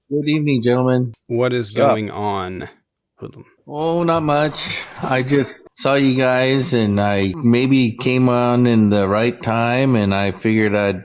Good evening, gentlemen. What is What's up? going on, Hoodlum? Oh, not much. I just saw you guys and I maybe came on in the right time and I figured I'd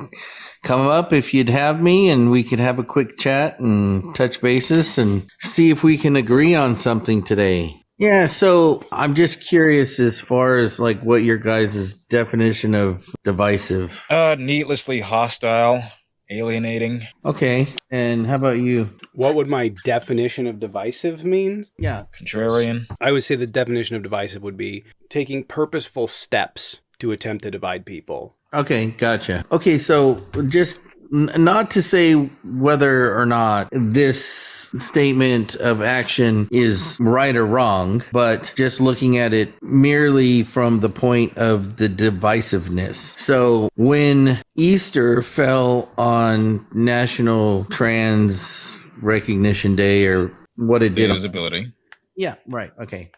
come up if you'd have me and we could have a quick chat and touch bases and see if we can agree on something today. Yeah, so I'm just curious as far as like what your guys' definition of divisive. Needlessly hostile, alienating. Okay, and how about you? What would my definition of divisive mean? Yeah. Contrarian. I would say the definition of divisive would be taking purposeful steps to attempt to divide people. Okay, gotcha. Okay, so just not to say whether or not this statement of action is right or wrong, but just looking at it merely from the point of the divisiveness. So when Easter fell on National Trans Recognition Day, or what it did. Visibility. Yeah, right. Okay.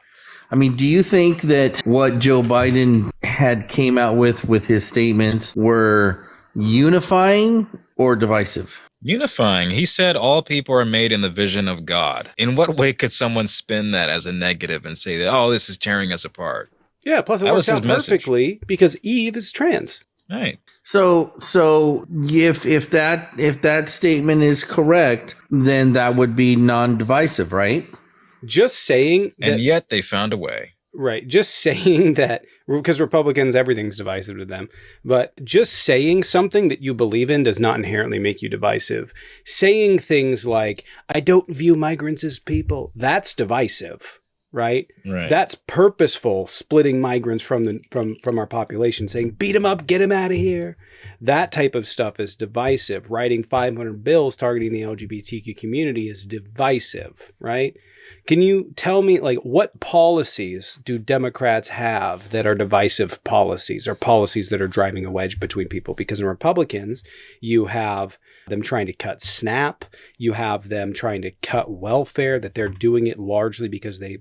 I mean, do you think that what Joe Biden had came out with his statements were unifying or divisive? Unifying. He said all people are made in the vision of God. In what way could someone spin that as a negative and say that, oh, this is tearing us apart? Yeah, plus it That works was his out message. perfectly because Eve is trans. Right. So if that statement is correct, then that would be non-divisive, right? Just saying that, And yet they found a way. right, just saying that, because Republicans, everything's divisive to them, but just saying something that you believe in does not inherently make you divisive. Saying things like, I don't view migrants as people, that's divisive, right? Right. That's purposeful, splitting migrants from our population, saying, beat them up, get them out of here. That type of stuff is divisive. Writing 500 bills targeting the LGBTQ community is divisive, right? Can you tell me, like, what policies do Democrats have that are divisive policies, or policies that are driving a wedge between people? Because in Republicans, you have them trying to cut SNAP, you have them trying to cut welfare, that they're doing it largely because the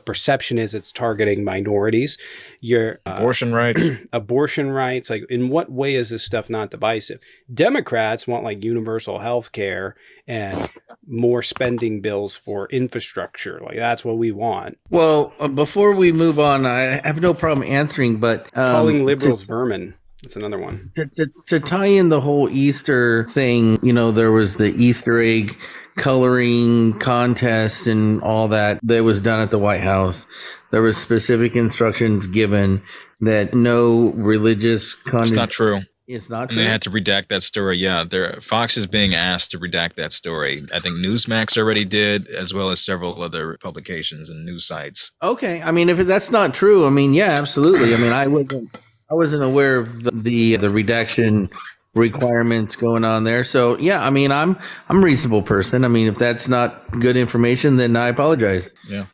perception is it's targeting minorities. Your Abortion rights. abortion rights, like, in what way is this stuff not divisive? Democrats want like universal health care and more spending bills for infrastructure. Like, that's what we want. Well, before we move on, I have no problem answering, but Calling liberals vermin. That's another one. To tie in the whole Easter thing, there was the Easter egg coloring contest and all that was done at the White House. There was specific instructions given that no religious It's not true. It's not And true. they had to redact that story. Yeah, Fox is being asked to redact that story. I think Newsmax already did, as well as several other publications and news sites. Okay, I mean, if that's not true, I mean, yeah, absolutely. I mean, I wasn't aware of the redaction requirements going on there. So yeah, I mean, I'm a reasonable person. I mean, if that's not good information, then I apologize. Yeah.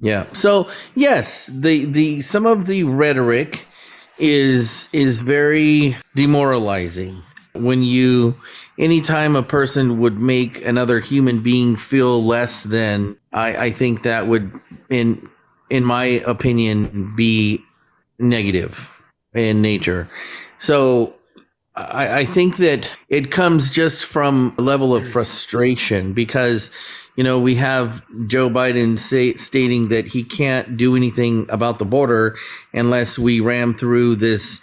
Yeah. So yes, the some of the rhetoric is very demoralizing. Anytime a person would make another human being feel less than, I think that would, in my opinion, be negative in nature. So I think that it comes just from a level of frustration because, we have Joe Biden stating that he can't do anything about the border unless we ram through this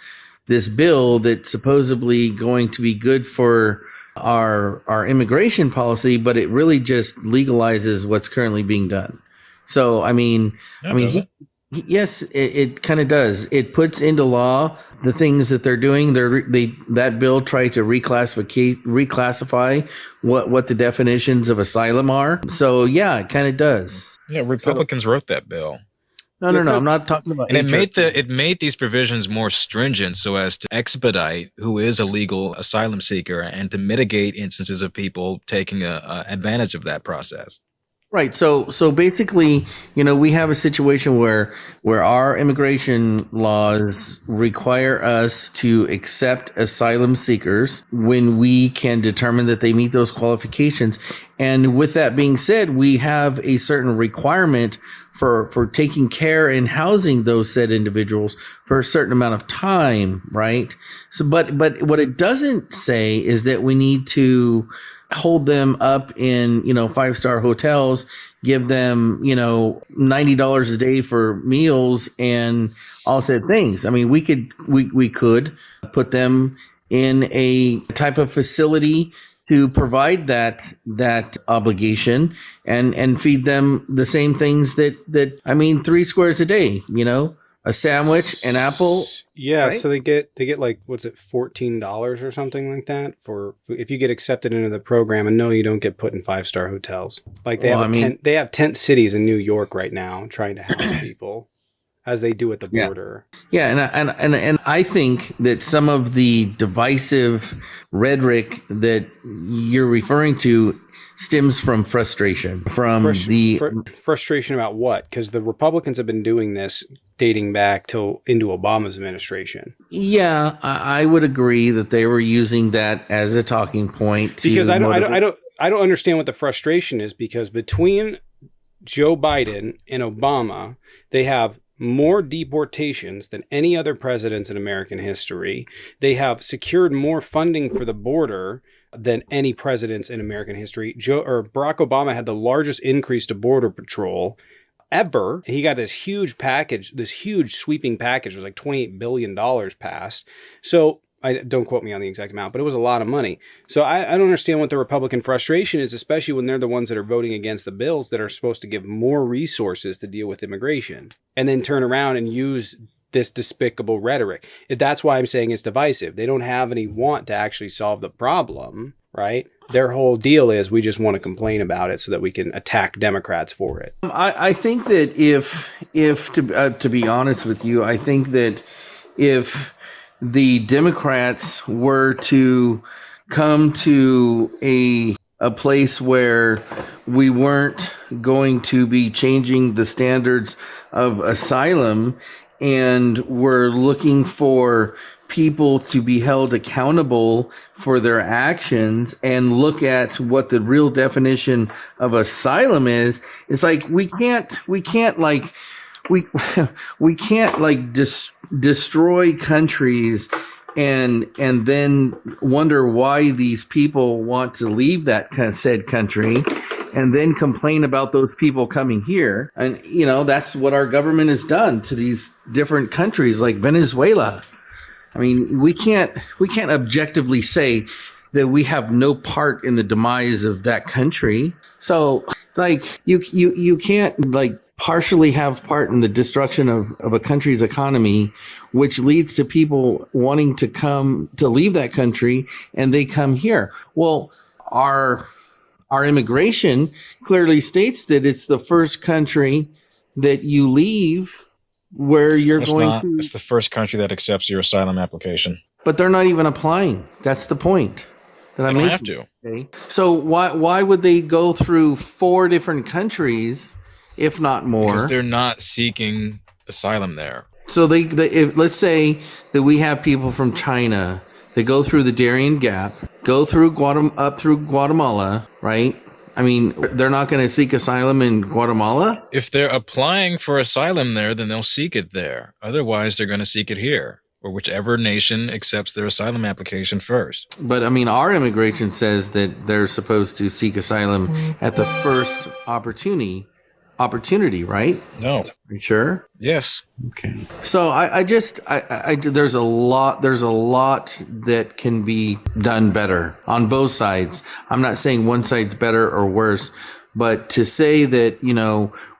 bill that's supposedly going to be good for our immigration policy, but it really just legalizes what's currently being done. So, yes, it kind of does. It puts into law the things that they're doing. That bill tried to reclassify what the definitions of asylum are. So yeah, it kind of does. Yeah, Republicans wrote that bill. No, I'm not talking about. And it made these provisions more stringent so as to expedite who is a legal asylum seeker and to mitigate instances of people taking advantage of that process. Right. So basically, we have a situation where our immigration laws require us to accept asylum seekers when we can determine that they meet those qualifications. And with that being said, we have a certain requirement for taking care and housing those said individuals for a certain amount of time, right? So, but what it doesn't say is that we need to hold them up in, 5-star hotels, give them, $90 a day for meals and all said things. I mean, we could put them in a type of facility to provide that obligation and feed them the same things that I mean, 3 squares a day, a sandwich, an apple. Yeah, right? so they get like, what's it, $14 or something like that for if you get accepted into the program. And no, you don't get put in 5-star hotels. Like they they have tent cities in New York right now trying to house people as they do at the border. Yeah, and I think that some of the divisive rhetoric that you're referring to stems from frustration, from frustration about what? Because the Republicans have been doing this dating back into Obama's administration. Yeah, I would agree that they were using that as a talking point. Because I don't understand what the frustration is, because between Joe Biden and Obama, they have more deportations than any other presidents in American history. They have secured more funding for the border than any presidents in American history. Barack Obama had the largest increase to Border Patrol ever. He got this huge package, this huge sweeping package. It was like $28 billion passed. So I don't quote me on the exact amount, but it was a lot of money. So I don't understand what the Republican frustration is, especially when they're the ones that are voting against the bills that are supposed to give more resources to deal with immigration, and then turn around and use this despicable rhetoric. That's why I'm saying it's divisive. They don't have any want to actually solve the problem, right? Their whole deal is, we just want to complain about it so that we can attack Democrats for it. I think that if to be honest with you, I think that if the Democrats were to come to a place where we weren't going to be changing the standards of asylum, and we're looking for people to be held accountable for their actions and look at what the real definition of asylum is, it's like we can't destroy countries and then wonder why these people want to leave that said country, and then complain about those people coming here. And that's what our government has done to these different countries like Venezuela. I mean, we can't objectively say that we have no part in the demise of that country. So like you can't like partially have part in the destruction of a country's economy, which leads to people wanting to leave that country, and they come here. Well, our immigration clearly states that it's the first country that you leave where you're to. It's the first country that accepts your asylum application. But they're not even applying. That's the point that I'm making. Have to. Okay? So why would they go through 4 different countries, if not more? Because they're not seeking asylum there. So let's say that we have people from China. They go through the Darien Gap, go through up through Guatemala, right? I mean, they're not going to seek asylum in Guatemala? If they're applying for asylum there, then they'll seek it there. Otherwise, they're going to seek it here, or whichever nation accepts their asylum application first. But I mean, our immigration says that they're supposed to seek asylum at the first opportunity, right? No. Are you sure? Yes. Okay. So I there's a lot that can be done better on both sides. I'm not saying one side's better or worse, but to say that,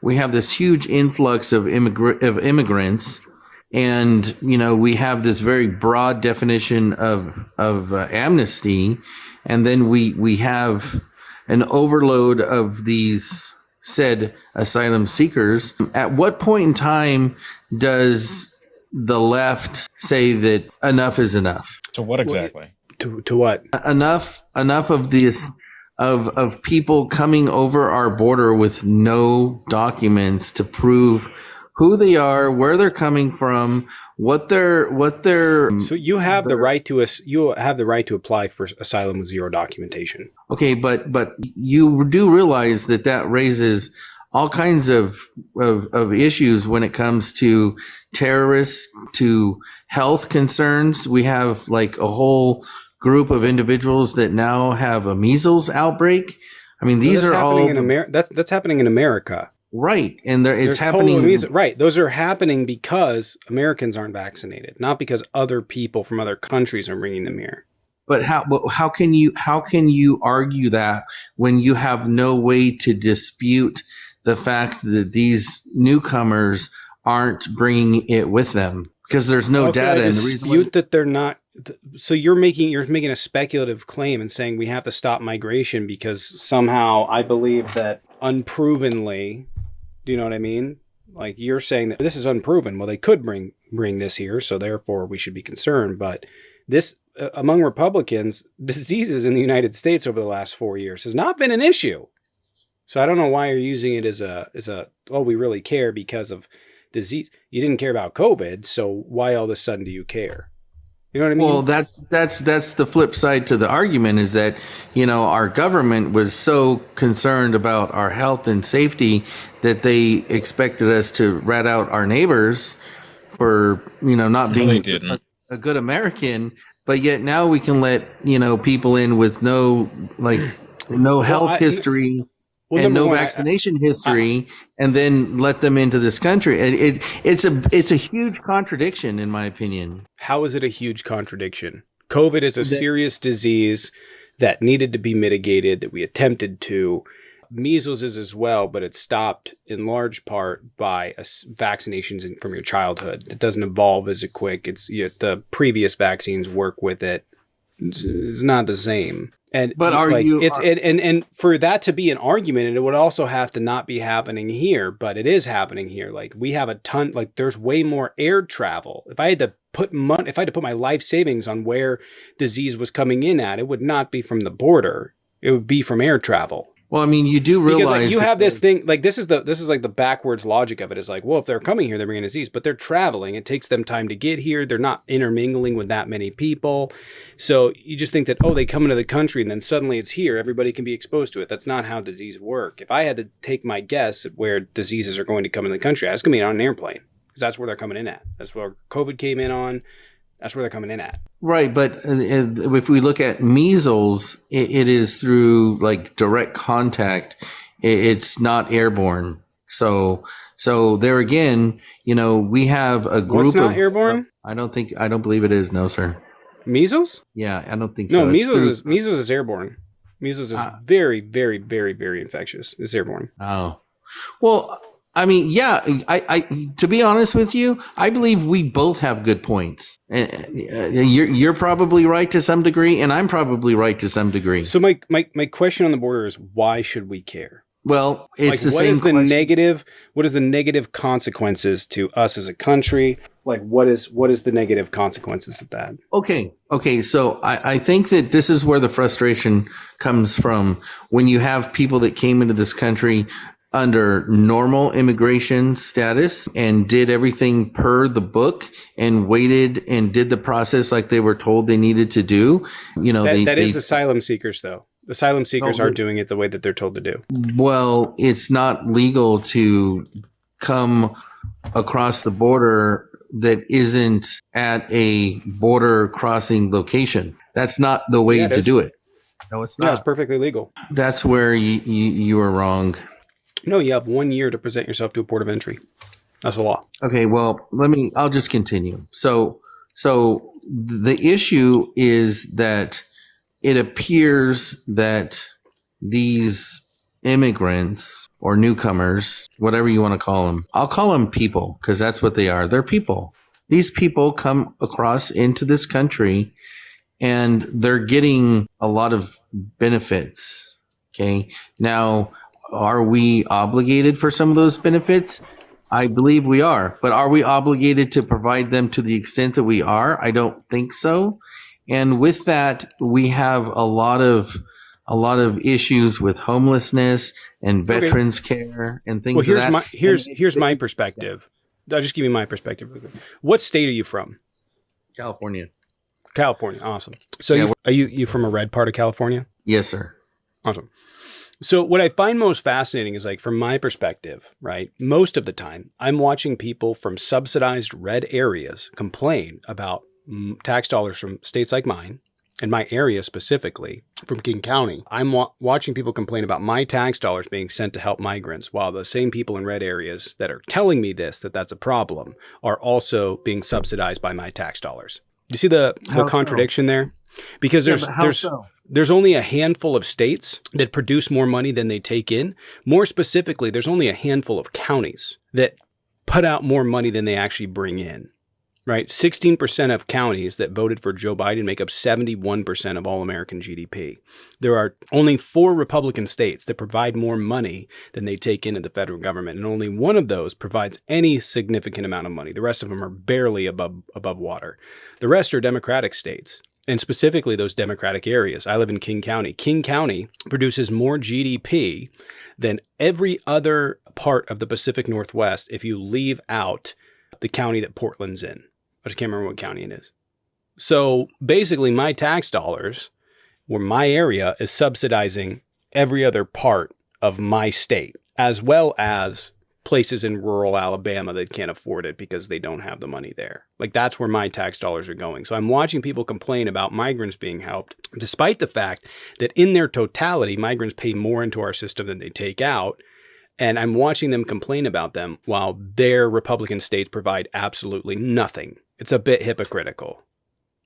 we have this huge influx of immigrants, and, we have this very broad definition of amnesty, and then we have an overload of these said asylum seekers. At what point in time does the left say that enough is enough? To what exactly? To what? Enough of this of people coming over our border with no documents to prove who they are, where they're coming from, what they're. So you have the right to apply for asylum with 0 documentation. Okay, but you do realize that raises all kinds of issues when it comes to terrorists, to health concerns. We have like a whole group of individuals that now have a measles outbreak. I mean, these are all that's happening in America. Right. And it's There's happening. Right. Those are happening because Americans aren't vaccinated, not because other people from other countries are bringing them here. But how can you argue that when you have no way to dispute the fact that these newcomers aren't bringing it with them? Because there's no data. And the reason that they're not. So you're making a speculative claim and saying we have to stop migration because somehow I believe that unprovenly. Do you know what I mean? Like you're saying that this is unproven. Well, they could bring this here, so therefore we should be concerned. But this, among Republicans, diseases in the United States over the last 4 years has not been an issue. So I don't know why you're using it as a we really care because of disease. You didn't care about COVID, so why all of a sudden do you care? You know what I mean? Well, that's the flip side to the argument is that, our government was so concerned about our health and safety that they expected us to rat out our neighbors for, not being a good American. But yet now we can let, people in with no health history. And no vaccination history, and then let them into this country. It's a huge contradiction, in my opinion. How is it a huge contradiction? COVID is a serious disease that needed to be mitigated, that we attempted to. Measles is as well, but it's stopped in large part by vaccinations from your childhood. It doesn't evolve as quick. The previous vaccines work with it. It's not the same. And and for that to be an argument, and it would also have to not be happening here, but it is happening here. Like we have a ton, like there's way more air travel. If I had to put my life savings on where disease was coming in at, it would not be from the border. It would be from air travel. Well, I mean, you do realize because you have this thing like this is like the backwards logic of it is like, well, if they're coming here, they're bringing disease, but they're traveling. It takes them time to get here. They're not intermingling with that many people. So you just think that, they come into the country and then suddenly it's here. Everybody can be exposed to it. That's not how disease work. If I had to take my guess at where diseases are going to come in the country, it's going to be on an airplane because that's where they're coming in at. That's where COVID came in on. That's where they're coming in at. Right. But if we look at measles, it is through like direct contact. It's not airborne. So there again, we have a group It's not airborne? I don't believe it is. No, sir. Measles? Yeah, I don't think so. No, measles is airborne. Measles is very, very, very, very infectious. It's airborne. Oh. Well, I mean, yeah, I to be honest with you, I believe we both have good points. You're probably right to some degree, and I'm probably right to some degree. So my question on the border is, why should we care? Well, it's the same question. What is the negative consequences to us as a country? Like, what is the negative consequences of that? Okay. So I think that this is where the frustration comes from when you have people that came into this country under normal immigration status and did everything per the book and waited and did the process like they were told they needed to do. That is asylum seekers, though. Asylum seekers aren't doing it the way that they're told to do. Well, it's not legal to come across the border that isn't at a border crossing location. That's not the way to do it. No, it's not. No, it's perfectly legal. That's where you are wrong. No, you have 1 year to present yourself to a port of entry. That's the law. Okay, well, I'll just continue. So the issue is that it appears that these immigrants or newcomers, whatever you want to call them, I'll call them people because that's what they are. They're people. These people come across into this country and they're getting a lot of benefits. Okay. Now, are we obligated for some of those benefits? I believe we are. But are we obligated to provide them to the extent that we are? I don't think so. And with that, we have a lot of issues with homelessness and veterans care and things like that. Here's my perspective. I'll just give you my perspective. What state are you from? California. Awesome. So are you from a red part of California? Yes, sir. Awesome. So what I find most fascinating is, like, from my perspective, right? Most of the time, I'm watching people from subsidized red areas complain about tax dollars from states like mine in my area specifically, from King County, I'm watching people complain about my tax dollars being sent to help migrants, while the same people in red areas that are telling me that's a problem are also being subsidized by my tax dollars. You see the contradiction there? Because there's only a handful of states that produce more money than they take in. More specifically, there's only a handful of counties that put out more money than they actually bring in. Right? 16% of counties that voted for Joe Biden make up 71% of all American GDP. There are only 4 Republican states that provide more money than they take into the federal government, and only one of those provides any significant amount of money. The rest of them are barely above water. The rest are Democratic states, and specifically those Democratic areas. I live in King County. King County produces more GDP than every other part of the Pacific Northwest if you leave out the county that Portland's in. I just can't remember what county it is. So basically my tax dollars, where my area is subsidizing every other part of my state, as well as places in rural Alabama that can't afford it because they don't have the money there. Like, that's where my tax dollars are going. So I'm watching people complain about migrants being helped, despite the fact that in their totality, migrants pay more into our system than they take out. And I'm watching them complain about them while their Republican states provide absolutely nothing. It's a bit hypocritical.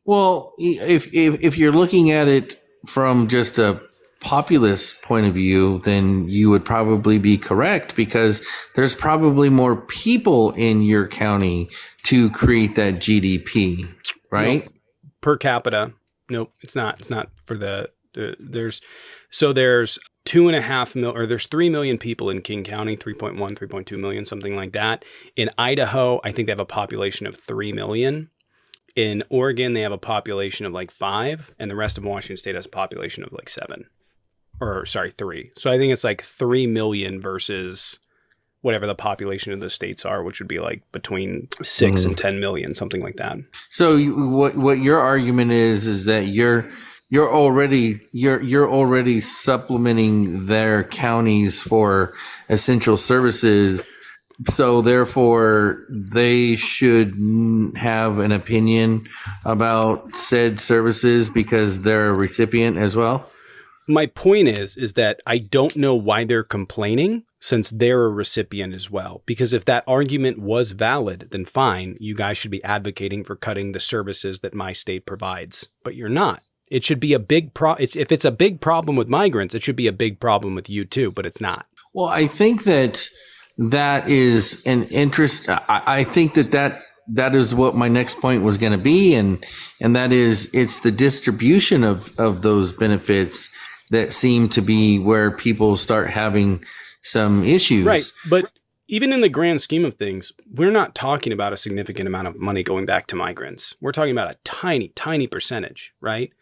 Well, if you're looking at it from just a populist point of view, then you would probably be correct, because there's probably more people in your county to create that GDP, right? Nope. Per capita. Nope, it's not. It's not for there's 2.5 million, or there's 3 million people in King County, 3.1, 3.2 million, something like that. In Idaho, I think they have a population of 3 million. In Oregon, they have a population of like 5, and the rest of Washington State has a population of like 3. So I think it's like 3 million versus whatever the population of the states are, which would be like between 6 and 10 million, something like that. So what your argument is that you're already supplementing their counties for essential services, so therefore they should have an opinion about said services because they're a recipient as well. My point is that I don't know why they're complaining, since they're a recipient as well. Because if that argument was valid, then fine, you guys should be advocating for cutting the services that my state provides. But you're not. It should be a big if it's a big problem with migrants, it should be a big problem with you too, but it's not. Well, I think that is an interest. I think that is what my next point was going to be. And that is, it's the distribution of those benefits that seem to be where people start having some issues. Right. But even in the grand scheme of things, we're not talking about a significant amount of money going back to migrants. We're talking about a tiny, tiny percentage, right?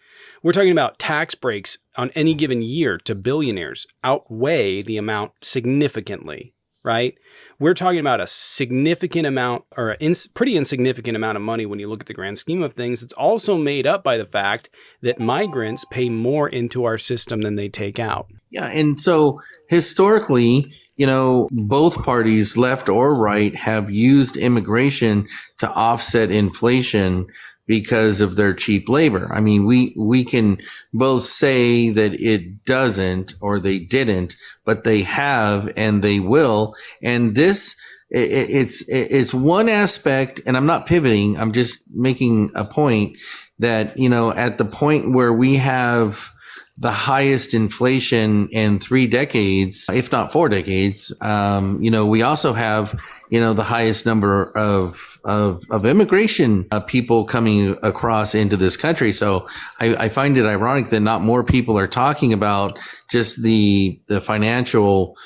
We're talking about tax breaks on any given year to billionaires outweigh the amount significantly, right? We're talking about a significant amount, or a pretty insignificant amount of money when you look at the grand scheme of things. It's also made up by the fact that migrants pay more into our system than they take out. Yeah, and so historically, both parties, left or right, have used immigration to offset inflation because of their cheap labor. I mean, we can both say that it doesn't, or they didn't, but they have and they will. And this, it's one aspect, and I'm not pivoting, I'm just making a point that, at the point where we have the highest inflation in 3 decades, if not 4 decades, we also have, the highest number of immigration people coming across into this country. So I find it ironic that not more people are talking about just the financial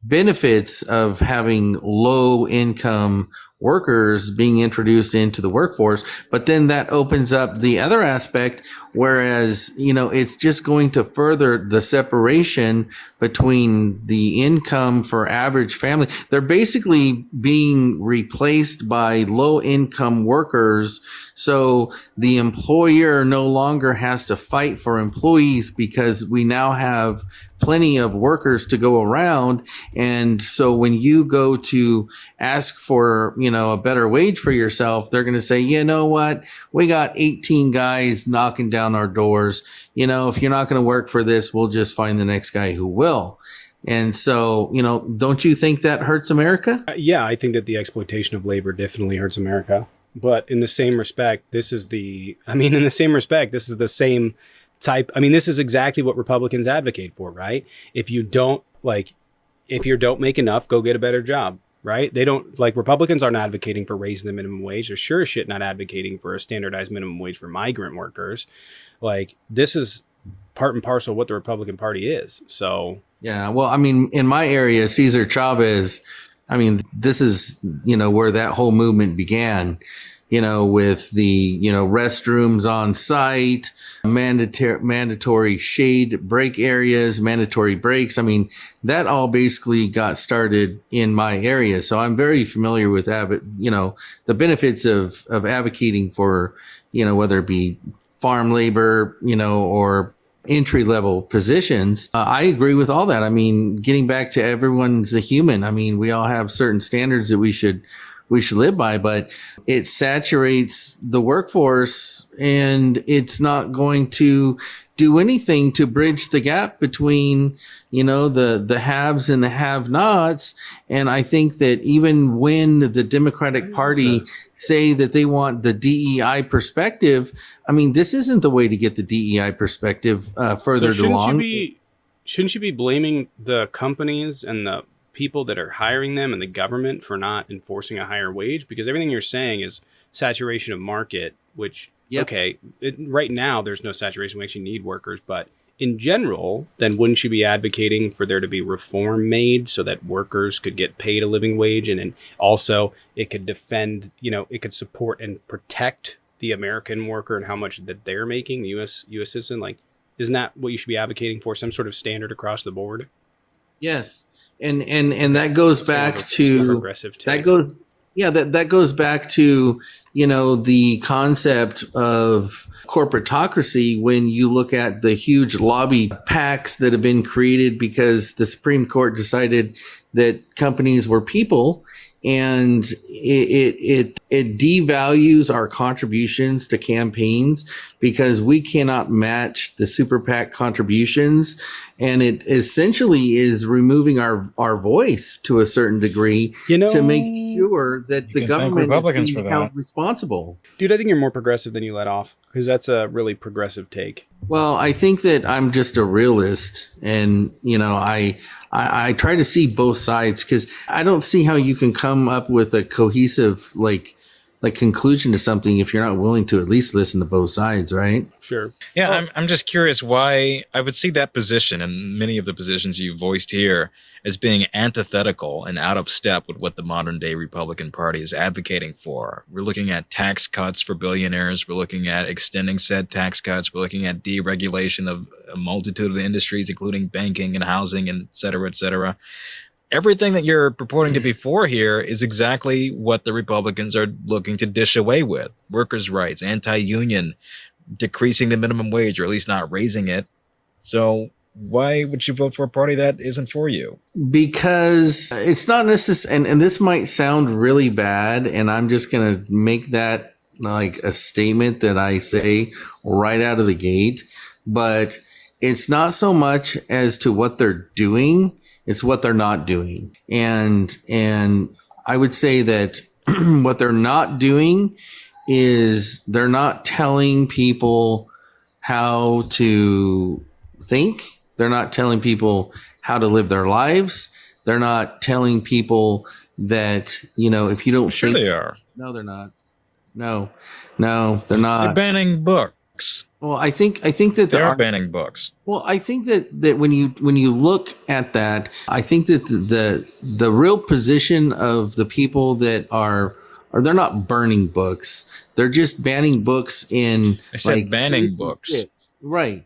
benefits of having low income workers being introduced into the workforce. But then that opens up the other aspect, whereas, it's just going to further the separation between the income for average family. They're basically being replaced by low income workers. So the employer no longer has to fight for employees, because we now have plenty of workers to go around. And so when you go to ask for, a better wage for yourself, they're going to say, you know what? We got 18 guys knocking down our doors. If you're not going to work for this, we'll just find the next guy who will. And so, don't you think that hurts America? Yeah, I think that the exploitation of labor definitely hurts America. But in the same respect, this is the same type. This is exactly what Republicans advocate for, right? If you don't make enough, go get a better job, right? They don't Republicans aren't advocating for raising the minimum wage. They're sure as shit not advocating for a standardized minimum wage for migrant workers. This is part and parcel of what the Republican Party is. So yeah, well, in my area, Cesar Chavez, this is, where that whole movement began, with the, restrooms on site, mandatory shade break areas, mandatory breaks. That all basically got started in my area. So I'm very familiar with the benefits of advocating for, whether it be farm labor, or entry-level positions. I agree with all that. Getting back to everyone's a human. We all have certain standards that we should live by, but it saturates the workforce and it's not going to do anything to bridge the gap between, the haves and the have-nots. And I think that even when the Democratic Party say that they want the DEI perspective, this isn't the way to get the DEI perspective further along. Shouldn't you be blaming the companies and the people that are hiring them and the government for not enforcing a higher wage? Because everything you're saying is saturation of market, which, yep. Okay, right now there's no saturation. We actually need workers, but in general, then wouldn't you be advocating for there to be reform made so that workers could get paid a living wage, and then also it could defend, it could support and protect the American worker and how much that they're making, the U.S. citizen? Isn't that what you should be advocating for? Some sort of standard across the board? Yes, and that goes back to progressive take. That goes back to, the concept of corporatocracy. When you look at the huge lobby PACs that have been created because the Supreme Court decided that companies were people, and it devalues our contributions to campaigns because we cannot match the super PAC contributions, and it essentially is removing our voice to a certain degree to make sure that the government is being held responsible. Dude, I think you're more progressive than you let off, because that's a really progressive take. Well, I think that I'm just a realist, and I try to see both sides, because I don't see how you can come up with a cohesive conclusion to something if you're not willing to at least listen to both sides, right? Sure. Yeah, I'm just curious why I would see that position and many of the positions you voiced here as being antithetical and out of step with what the modern day Republican Party is advocating for. We're looking at tax cuts for billionaires. We're looking at extending said tax cuts. We're looking at deregulation of a multitude of industries, including banking and housing, and et cetera, et cetera. Everything that you're purporting to be for here is exactly what the Republicans are looking to dish away with. Workers' rights, anti-union, decreasing the minimum wage, or at least not raising it. So why would you vote for a party that isn't for you? Because it's not necessary, and this might sound really bad, and I'm just going to make that like a statement that I say right out of the gate, but it's not so much as to what they're doing, it's what they're not doing. And I would say that what they're not doing is they're not telling people how to think. They're not telling people how to live their lives. They're not telling people that, if you don't Sure think, they are. No, they're not. No, they're not. They're banning books. Well, I think that they're banning books. Well, I think that when you look at that, I think that the real position of the people that are they're not burning books. They're just banning books in. I said banning books. Right.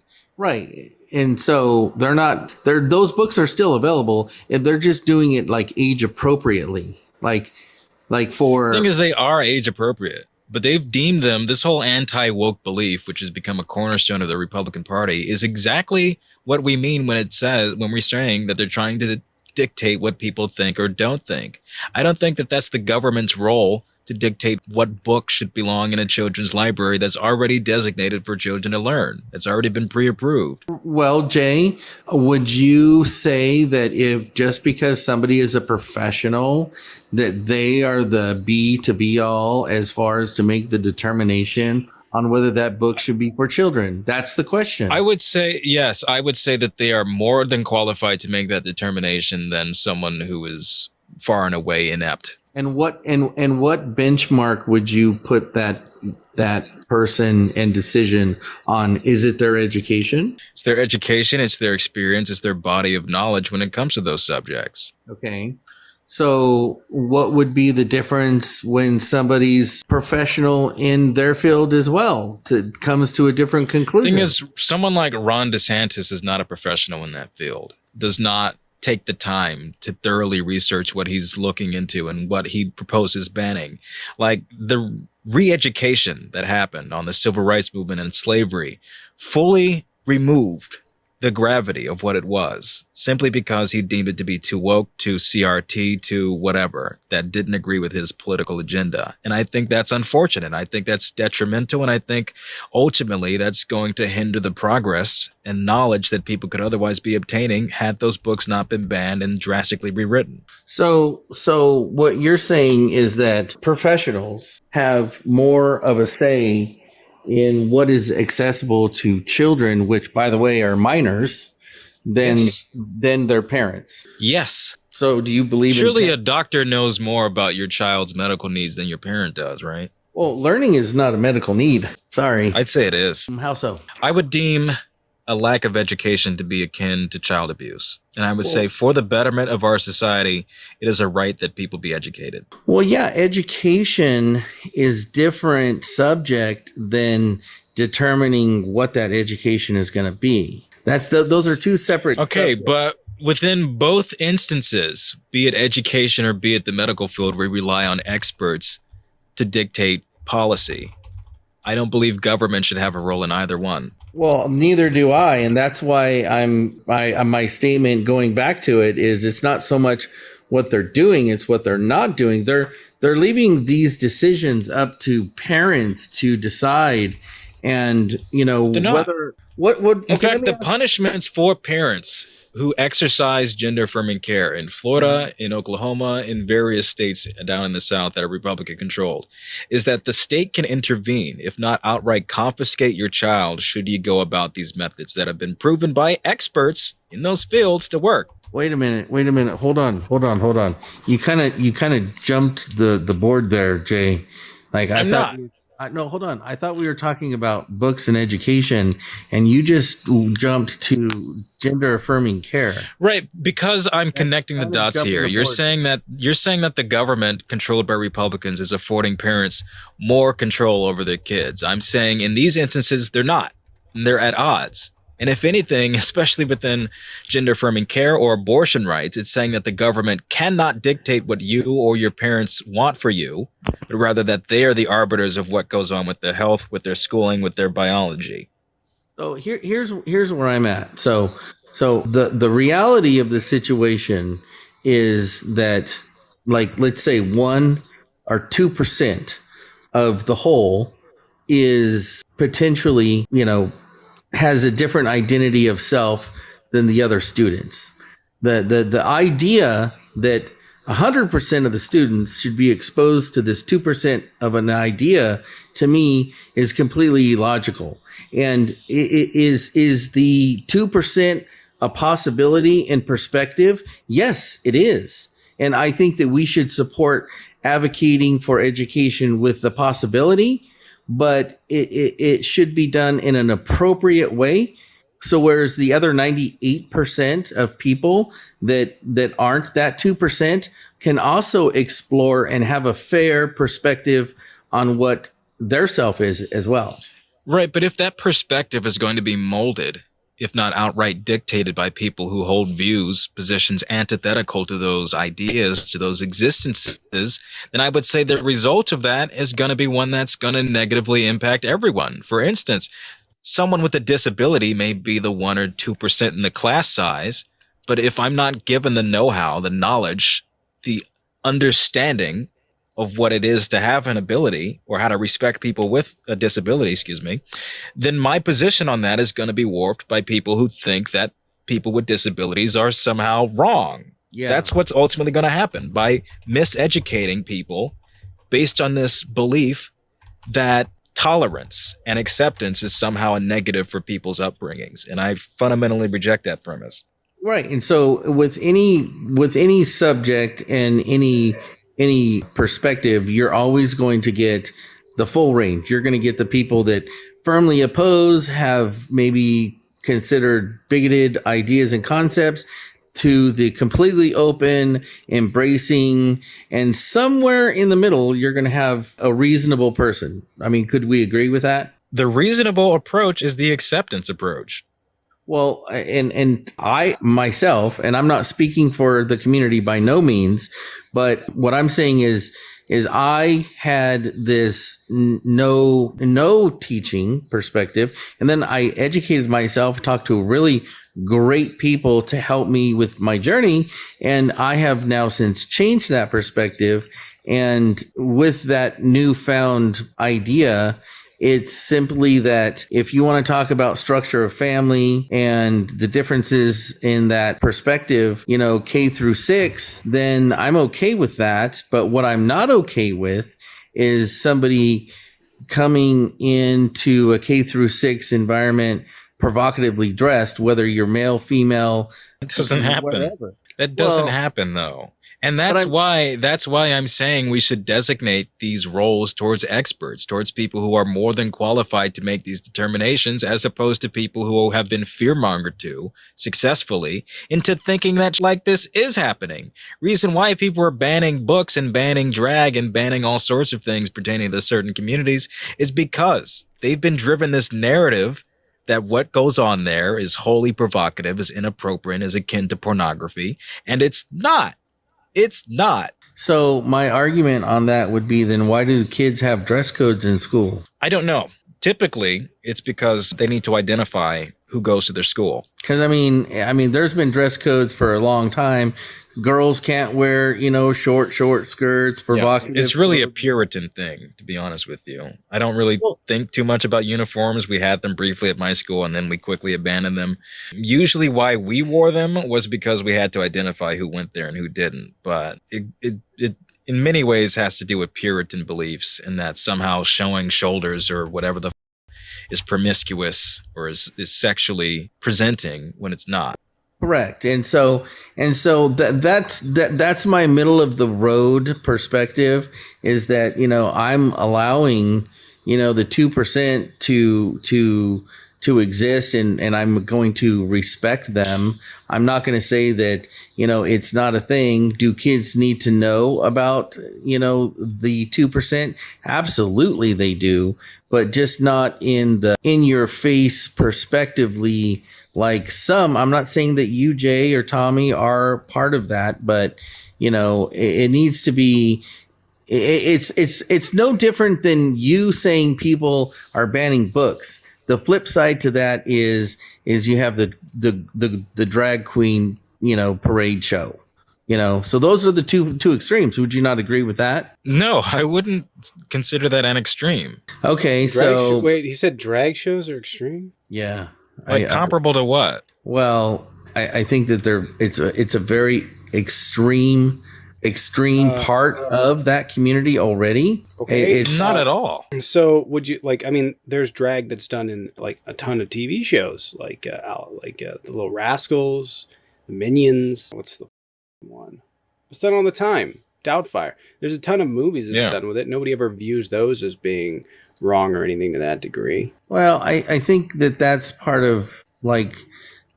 And so those books are still available, and they're just doing it age appropriately. Like for the thing is, they are age appropriate. But they've deemed them, this whole anti-woke belief, which has become a cornerstone of the Republican Party, is exactly what we mean when we're saying that they're trying to dictate what people think or don't think. I don't think that that's the government's role to dictate what books should belong in a children's library that's already designated for children to learn. It's already been pre-approved. Well, Jay, would you say that if just because somebody is a professional, that they are the be to be all as far as to make the determination on whether that book should be for children? That's the question. I would say, yes, I would say that they are more than qualified to make that determination than someone who is far and away inept. And what benchmark would you put that person and decision on? Is it their education? It's their education, it's their experience, it's their body of knowledge when it comes to those subjects. Okay. So what would be the difference when somebody's professional in their field as well comes to a different conclusion? The thing is, someone like Ron DeSantis is not a professional in that field, does not take the time to thoroughly research what he's looking into and what he proposes banning. Like the re-education that happened on the civil rights movement and slavery fully removed the gravity of what it was, simply because he deemed it to be too woke, too CRT, too whatever, that didn't agree with his political agenda. And I think that's unfortunate. I think that's detrimental. And I think ultimately that's going to hinder the progress and knowledge that people could otherwise be obtaining had those books not been banned and drastically rewritten. So what you're saying is that professionals have more of a say in what is accessible to children, which, by the way, are minors, than their parents. Yes. So do you believe surely a doctor knows more about your child's medical needs than your parent does, right? Well, learning is not a medical need. Sorry. I'd say it is. How so? I would deem a lack of education to be akin to child abuse. And I would say for the betterment of our society, it is a right that people be educated. Well, yeah, education is different subject than determining what that education is going to be. Those are two separate subjects. But within both instances, be it education or be it the medical field, we rely on experts to dictate policy. I don't believe government should have a role in either one. Well, neither do I, and that's why my statement going back to it is it's not so much what they're doing, it's what they're not doing. They're leaving these decisions up to parents to decide, and whether what in fact the punishments for parents who exercise gender affirming care in Florida, in Oklahoma, in various states down in the South that are Republican controlled, is that the state can intervene, if not outright confiscate your child, should you go about these methods that have been proven by experts in those fields to work. Wait a minute. Hold on. You kind of jumped the board there, Jay. Like I thought. No, hold on. I thought we were talking about books and education, and you just jumped to gender affirming care. Right, because I'm connecting the dots here. You're saying that the government controlled by Republicans is affording parents more control over their kids. I'm saying in these instances they're not. They're at odds. And if anything, especially within gender affirming care or abortion rights, it's saying that the government cannot dictate what you or your parents want for you, but rather that they are the arbiters of what goes on with their health, with their schooling, with their biology. So here's where I'm at. So the reality of the situation is that, like, let's say 1 or 2% of the whole is potentially, has a different identity of self than the other students. The idea that 100% of the students should be exposed to this 2% of an idea, to me, is completely illogical. And is the 2% a possibility in perspective? Yes, it is. And I think that we should support advocating for education with the possibility, but it should be done in an appropriate way. So whereas the other 98% of people that aren't that 2% can also explore and have a fair perspective on what their self is as well. Right, but if that perspective is going to be molded, if not outright dictated by people who hold views, positions antithetical to those ideas, to those existences, then I would say the result of that is going to be one that's going to negatively impact everyone. For instance, someone with a disability may be the 1 or 2% in the class size, but if I'm not given the know-how, the knowledge, the understanding of what it is to have an ability or how to respect people with a disability, then my position on that is going to be warped by people who think that people with disabilities are somehow wrong. Yeah. That's what's ultimately going to happen by miseducating people based on this belief that tolerance and acceptance is somehow a negative for people's upbringings. And I fundamentally reject that premise. Right. And so with any subject and any perspective, you're always going to get the full range. You're going to get the people that firmly oppose, have maybe considered bigoted ideas and concepts, to the completely open, embracing, and somewhere in the middle, you're going to have a reasonable person. I mean, could we agree with that? The reasonable approach is the acceptance approach. Well, and I myself, and I'm not speaking for the community by no means, but what I'm saying is I had this no teaching perspective, and then I educated myself, talked to really great people to help me with my journey, and I have now since changed that perspective. And with that newfound idea, it's simply that if you want to talk about structure of family and the differences in that perspective, K through 6, then I'm okay with that. But what I'm not okay with is somebody coming into a K through 6 environment provocatively dressed, whether you're male, female. It doesn't happen. Whatever. That doesn't happen, though. And that's why I'm saying we should designate these roles towards experts, towards people who are more than qualified to make these determinations, as opposed to people who have been fear-mongered to successfully into thinking that like this is happening. Reason why people are banning books and banning drag and banning all sorts of things pertaining to certain communities is because they've been driven this narrative that what goes on there is wholly provocative, is inappropriate, is akin to pornography, and it's not. It's not. So my argument on that would be, then why do kids have dress codes in school? I don't know. Typically, it's because they need to identify who goes to their school. Because I mean, there's been dress codes for a long time. Girls can't wear, short skirts, provocative. Yeah, it's really a Puritan thing, to be honest with you. I don't really think too much about uniforms. We had them briefly at my school, and then we quickly abandoned them. Usually why we wore them was because we had to identify who went there and who didn't. But it in many ways has to do with Puritan beliefs, and that somehow showing shoulders or whatever the is promiscuous or is sexually presenting when it's not. Correct. And so that's my middle of the road perspective, is that, I'm allowing, the 2% to exist, and I'm going to respect them. I'm not going to say that, it's not a thing. Do kids need to know about, the 2%? Absolutely they do, but just not in your face perspectively. Like some, I'm not saying that you, Jay, or Tommy are part of that, but it needs to be. It's no different than you saying people are banning books. The flip side to that is you have the drag queen parade show. So those are the two extremes. Would you not agree with that? No, I wouldn't consider that an extreme. Okay, wait, he said drag shows are extreme? Yeah. Comparable to what? Well, I think that it's a very extreme part of that community already. Okay, It's not at all. So would you there's drag that's done in like a ton of TV shows, like the Little Rascals, the Minions. What's the one? It's done all the time. Doubtfire. There's a ton of movies that's done with it. Nobody ever views those as being wrong or anything to that degree. Well, I think that's part of like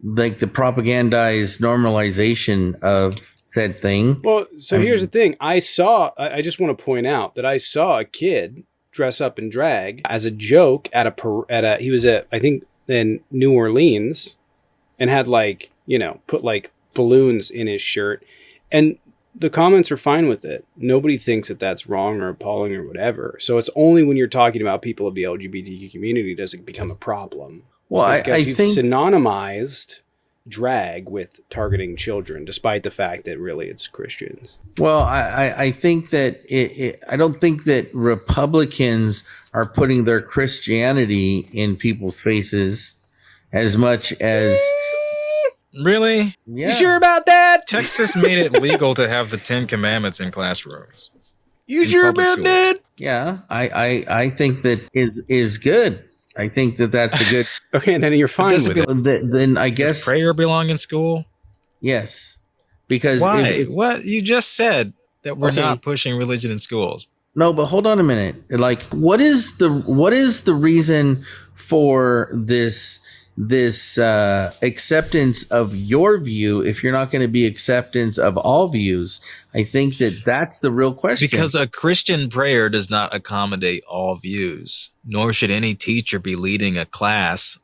the propagandized normalization of said thing. Well, so here's the thing. I just want to point out that I saw a kid dress up in drag as a joke he was at, I think, in New Orleans, and had put balloons in his shirt. And the comments are fine with it. Nobody thinks that that's wrong or appalling or whatever. So it's only when you're talking about people of the LGBTQ community does it become a problem. Well, I You've think synonymized drag with targeting children, despite the fact that really it's Christians. Well, I think that I don't think that Republicans are putting their Christianity in people's faces as much as Really? yeah. You sure about that? Texas made it legal to have the 10 Commandments in classrooms. You in sure public about school. that? Yeah, I think that is good. I think that that's a good. Okay, and then you're fine does with it it. Then I Does guess prayer belong in school? yes, because Why? if What? You just said that we're Okay. not pushing religion in schools. no, but hold on a minute. Like, what is the reason for this acceptance of your view if you're not going to be acceptance of all views? I think that that's the real question. Because a Christian prayer does not accommodate all views, nor should any teacher be leading a class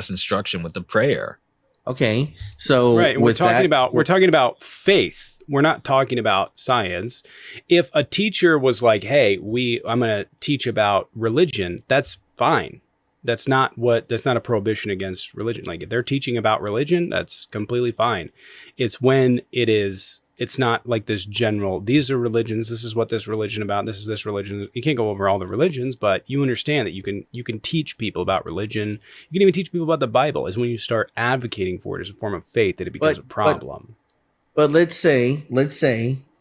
instruction with a prayer. okay, so Right, and with we're talking about faith. We're not talking about science. If a teacher was like, "Hey, I'm going to teach about religion," that's fine. That's not a prohibition against religion. Like if they're teaching about religion, that's completely fine. It's when it's not like this general, these are religions, this is what this religion about, this is this religion. You can't go over all the religions, but you understand that you can teach people about religion. You can even teach people about the Bible. Is when you start advocating for it as a form of faith that it becomes a problem. But let's say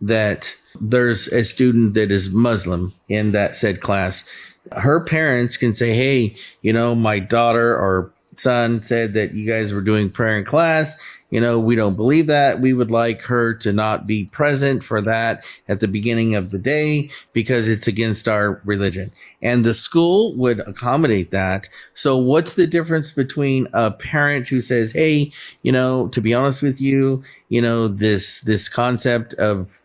that there's a student that is Muslim in that said class. Her parents can say, hey, my daughter or son said that you guys were doing prayer in class. We don't believe that. We would like her to not be present for that at the beginning of the day because it's against our religion. And the school would accommodate that. So what's the difference between a parent who says, hey, to be honest with you, this concept of,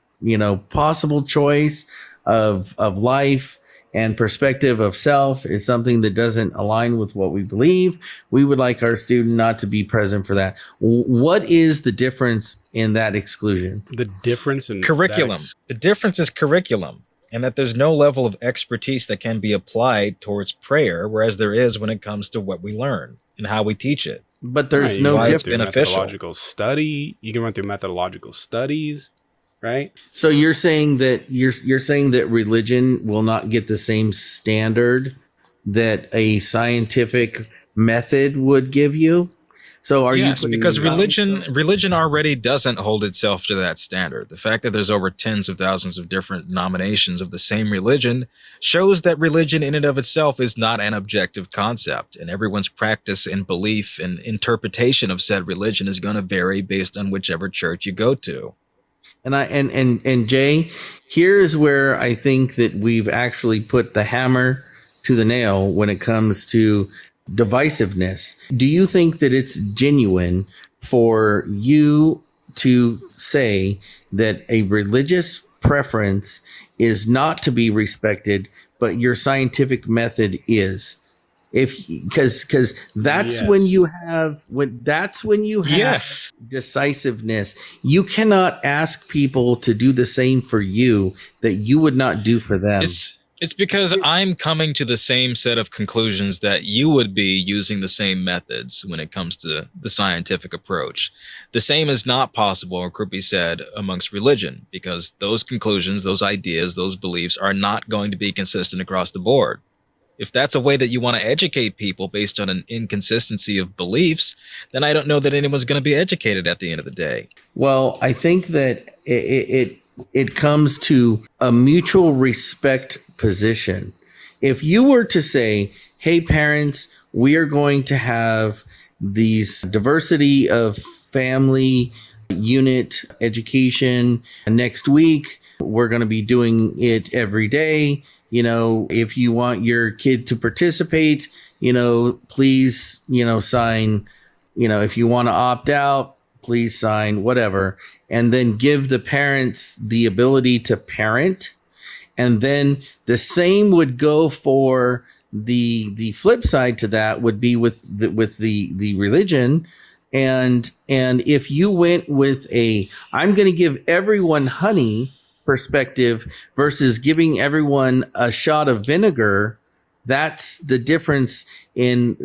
possible choice of life and perspective of self is something that doesn't align with what we believe. We would like our student not to be present for that. What is the difference in that exclusion? The difference in Curriculum. The difference is curriculum, and that there's no level of expertise that can be applied towards prayer, whereas there is when it comes to what we learn and how we teach it. But there's you no can run difference. through beneficial. methodological study. You can run through methodological studies, right? So you're saying that you're saying that religion will not get the same standard that a scientific method would give you? So are Yes, you because No. religion already doesn't hold itself to that standard. The fact that there's over tens of thousands of different denominations of the same religion shows that religion in and of itself is not an objective concept, and everyone's practice and belief and interpretation of said religion is going to vary based on whichever church you go to. And Jay, here's where I think that we've actually put the hammer to the nail when it comes to divisiveness. Do you think that it's genuine for you to say that a religious preference is not to be respected, but your scientific method is? Because that's Yes. when you have Yes. decisiveness. You cannot ask people to do the same for you that you would not do for them. It's because I'm coming to the same set of conclusions that you would be using the same methods when it comes to the scientific approach. The same is not possible or could be said amongst religion because those conclusions, those ideas, those beliefs are not going to be consistent across the board. If that's a way that you want to educate people based on an inconsistency of beliefs, then I don't know that anyone's going to be educated at the end of the day. Well, I think that it comes to a mutual respect position. If you were to say, hey, parents, we are going to have these diversity of family unit education next week, we're going to be doing it every day. If you want your kid to participate, please, sign, if you want to opt out, please sign whatever, and then give the parents the ability to parent. And then the same would go for the flip side to that would be with the religion. And if you went with I'm going to give everyone honey perspective versus giving everyone a shot of vinegar, that's the difference in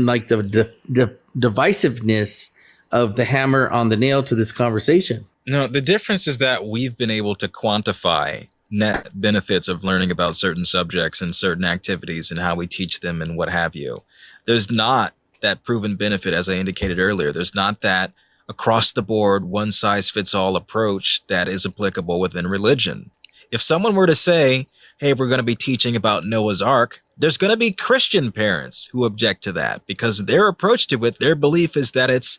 like the divisiveness of the hammer on the nail to this conversation. No, the difference is that we've been able to quantify net benefits of learning about certain subjects and certain activities and how we teach them and what have you. There's not that proven benefit, as I indicated earlier. There's not that across the board, one size fits all approach that is applicable within religion. If someone were to say, hey, we're going to be teaching about Noah's Ark, there's going to be Christian parents who object to that because their approach to it, their belief is that it's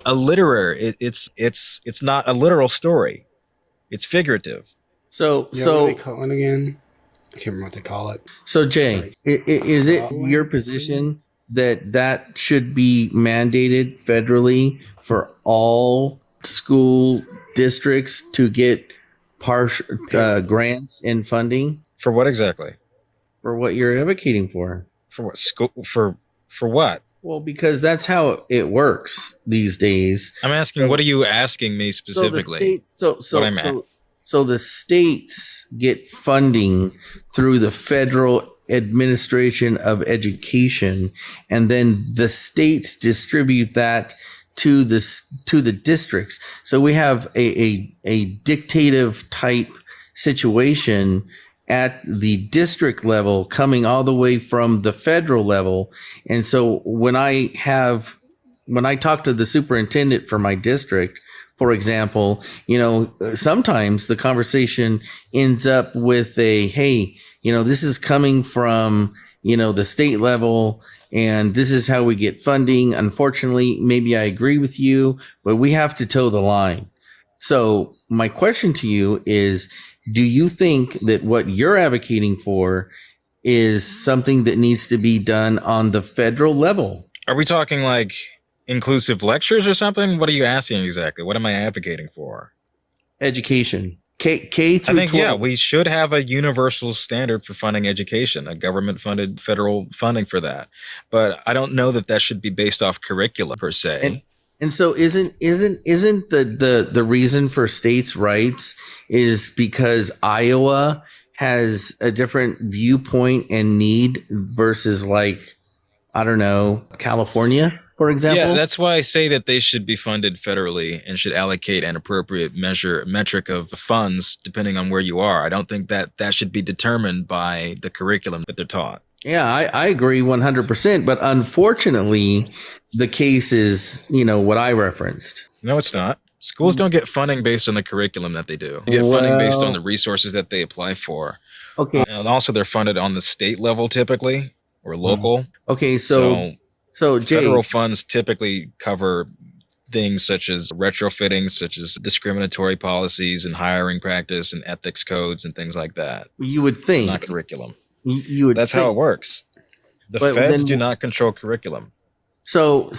a literary, it's not a literal story. It's figurative. So What do they call it again? I can't remember what they call it. So Jay, is it your position that should be mandated federally for all school districts to get partial grants and funding? For what exactly? For what you're advocating for? For what school? For what? Well, because that's how it works these days. I'm asking, what are you asking me specifically? So the states get funding through the Federal Administration of Education, and then the states distribute that to the districts. So we have a dictative type situation at the district level coming all the way from the federal level. And so when I talk to the superintendent for my district, for example, sometimes the conversation ends up with hey, this is coming from, the state level, and this is how we get funding. Unfortunately, maybe I agree with you, but we have to toe the line. So my question to you is, do you think that what you're advocating for is something that needs to be done on the federal level? Are we talking like inclusive lectures or something? What are you asking exactly? What am I advocating for? Education. K through I think, 12. yeah, we should have a universal standard for funding education, a government-funded federal funding for that. But I don't know that should be based off curriculum per se. And so isn't the reason for states' rights is because Iowa has a different viewpoint and need versus, like, I don't know, California, for example? Yeah, that's why I say that they should be funded federally and should allocate an appropriate metric of funds depending on where you are. I don't think that should be determined by the curriculum that they're taught. Yeah, I agree 100%. But unfortunately, the case is, what I referenced. No, it's not. Schools don't get funding based on the curriculum that they do. They get funding based on the resources that they apply for. Okay. And also, they're funded on the state level typically or local. Okay, so Jay, federal funds typically cover things such as retrofitting, such as discriminatory policies and hiring practice and ethics codes and things like that. You would think. Not curriculum. You would. That's think. how it works. The feds do not control curriculum. So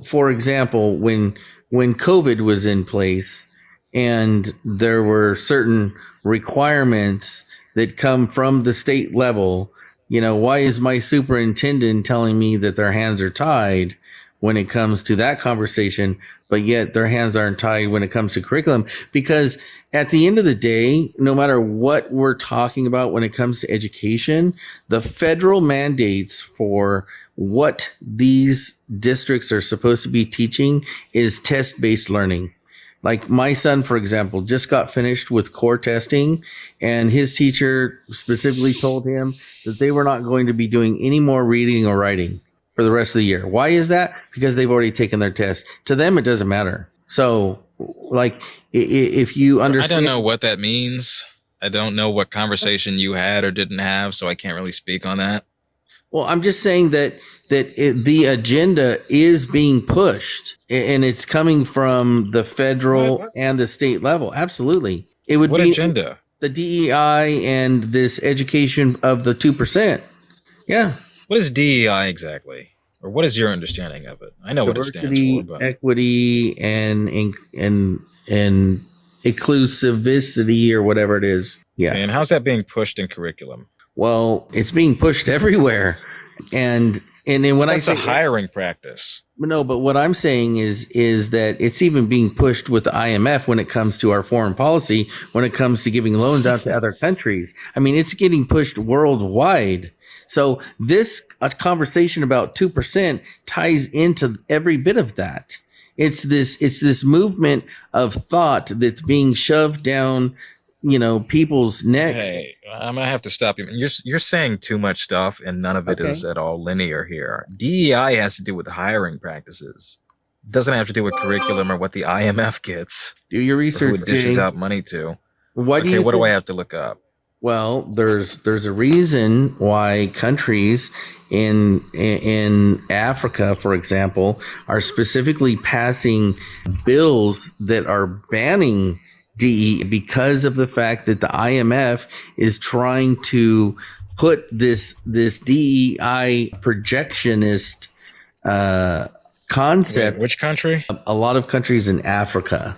for example, when COVID was in place and there were certain requirements that come from the state level, why is my superintendent telling me that their hands are tied when it comes to that conversation, but yet their hands aren't tied when it comes to curriculum? Because at the end of the day, no matter what we're talking about when it comes to education, the federal mandates for what these districts are supposed to be teaching is test-based learning. Like my son, for example, just got finished with core testing, and his teacher specifically told him that they were not going to be doing any more reading or writing for the rest of the year. Why is that? Because they've already taken their test. To them, it doesn't matter. So, like, if you understand... I don't know what that means. I don't know what conversation you had or didn't have, so I can't really speak on that. Well, I'm just saying that the agenda is being pushed, and it's coming from the federal and the state level. Absolutely. It would what be agenda? The DEI and this education of the 2%. Yeah. What is DEI exactly? Or what is your understanding of it? I know what it stands for. But... equity, and inclusivity, or whatever it is. Yeah. Okay, and how's that being pushed in curriculum? Well, it's being pushed everywhere. And And then when That's I a say hiring practice. no, but what I'm saying is that it's even being pushed with the IMF when it comes to our foreign policy, when it comes to giving loans out to other countries. I mean, it's getting pushed worldwide. So this a conversation about 2% ties into every bit of that. It's this movement of thought that's being shoved down, people's necks. Hey, I'm gonna have to stop you. You're saying too much stuff, and none of it Okay. is at all linear here. DEI has to do with hiring practices. It doesn't have to do with curriculum or what the IMF gets Do your or who research, it dishes Jay. out money to. What do Okay, you what do think? I have to look up? Well, there's a reason why countries in Africa, for example, are specifically passing bills that are banning DE because of the fact that the IMF is trying to put this DEI projectionist concept. Wait, which country? A lot of countries in Africa.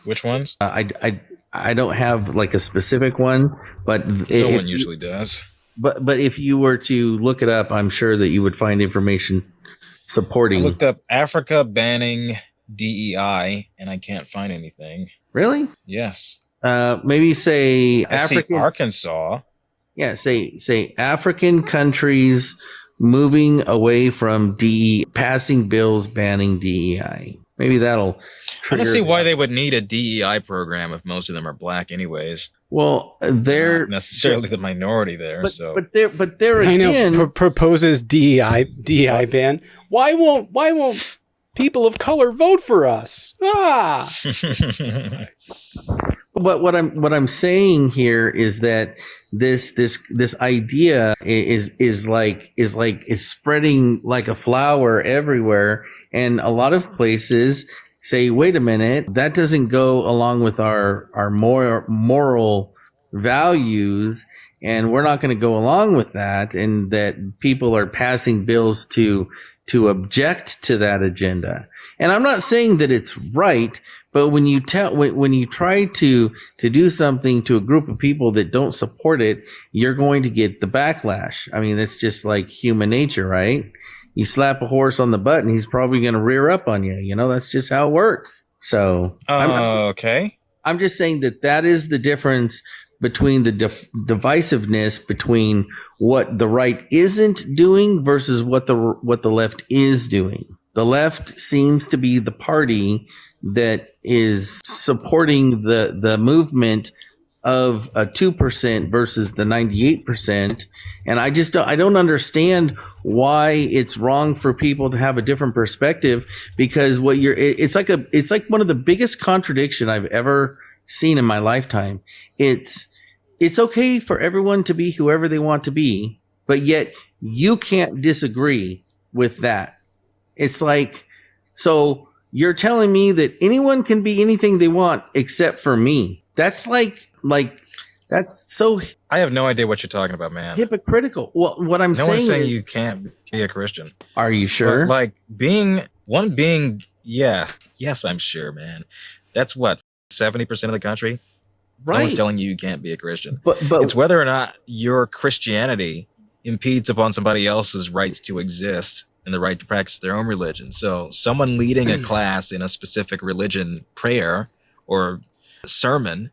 Which ones? I don't have like a specific one, but No one usually does. But if you were to look it up, I'm sure that you would find information I supporting. looked up Africa banning DEI, and I can't find anything. Really? Yes, Maybe say I see African. Arkansas. Yeah, say African countries moving away from passing bills banning DEI. Maybe that'll I trigger. don't see why they would need a DEI program if most of them are black, anyways. Well, they're Not necessarily the minority there. So but there I know again. proposes DEI ban. Why won't people of color vote for us? Ah, But what I'm saying here is that this idea is spreading like a flower everywhere, and a lot of places say, wait a minute, that doesn't go along with our moral values, and we're not going to go along with that, and that people are passing bills to object to that agenda. And I'm not saying that it's right, but when you try to do something to a group of people that don't support it, you're going to get the backlash. I mean, that's just like human nature, right? You slap a horse on the butt and he's probably going to rear up on you. That's just how it works. So okay. I'm just saying that is the difference between the divisiveness between what the right isn't doing versus what the left is doing. The left seems to be the party that is supporting the movement of a 2% versus the 98%. And I don't understand why it's wrong for people to have a different perspective, because it's like one of the biggest contradiction I've ever seen in my lifetime. It's okay for everyone to be whoever they want to be, but yet you can't disagree with that. It's like, so you're telling me that anyone can be anything they want except for me. That's like that's so I have no idea what you're talking about, man. hypocritical. Well, what I'm No saying one's saying is, you can't be a Christian. are you sure? But like yes, I'm sure, man. That's what 70% of the country. No one's Right. telling you can't be a Christian. But It's whether or not your Christianity impedes upon somebody else's right to exist and the right to practice their own religion. So someone leading a class in a specific religion prayer or sermon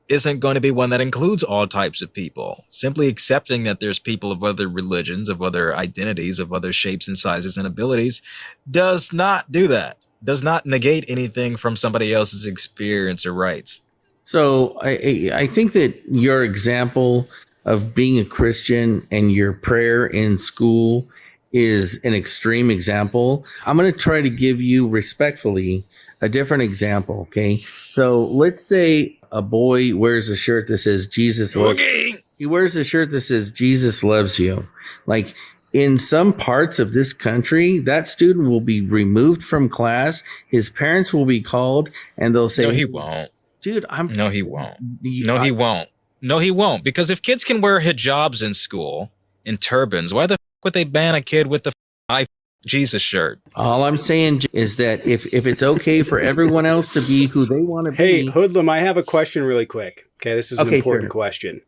isn't going to be one that includes all types of people. Simply accepting that there's people of other religions, of other identities, of other shapes and sizes and abilities does not do that. Does not negate anything from somebody else's experience or rights. So I think that your example of being a Christian and your prayer in school is an extreme example. I'm going to try to give you respectfully a different example. Okay. So let's say a boy wears a shirt that says Jesus loves you. He wears a shirt that says Jesus loves you. Like, in some parts of this country, that student will be removed from class. His parents will be called and they'll say, No, he won't. Dude, No, he won't. No, he won't. No, he won't. Because if kids can wear hijabs in school, in turbans, why the f would they ban a kid with the I Jesus shirt? All I'm saying is that if it's okay for everyone else to be who they want to hey, be. Hoodlum, I have a question really quick. Okay, this is an Okay, important sure. question.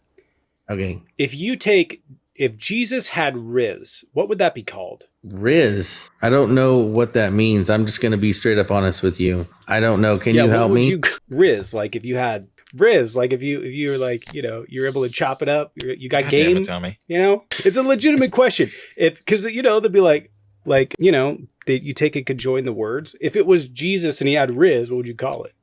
Okay. If Jesus had Riz, what would that be called? Riz. I don't know what that means. I'm just going to be straight up honest with you. I don't know. Can you help me? Riz, like if you had Riz, like if you were like, you're able to chop it up, you got God game, damn it, Tommy. It's a legitimate question. Because they'd be like, that you take it could join the words. If it was Jesus and he had Riz, what would you call it?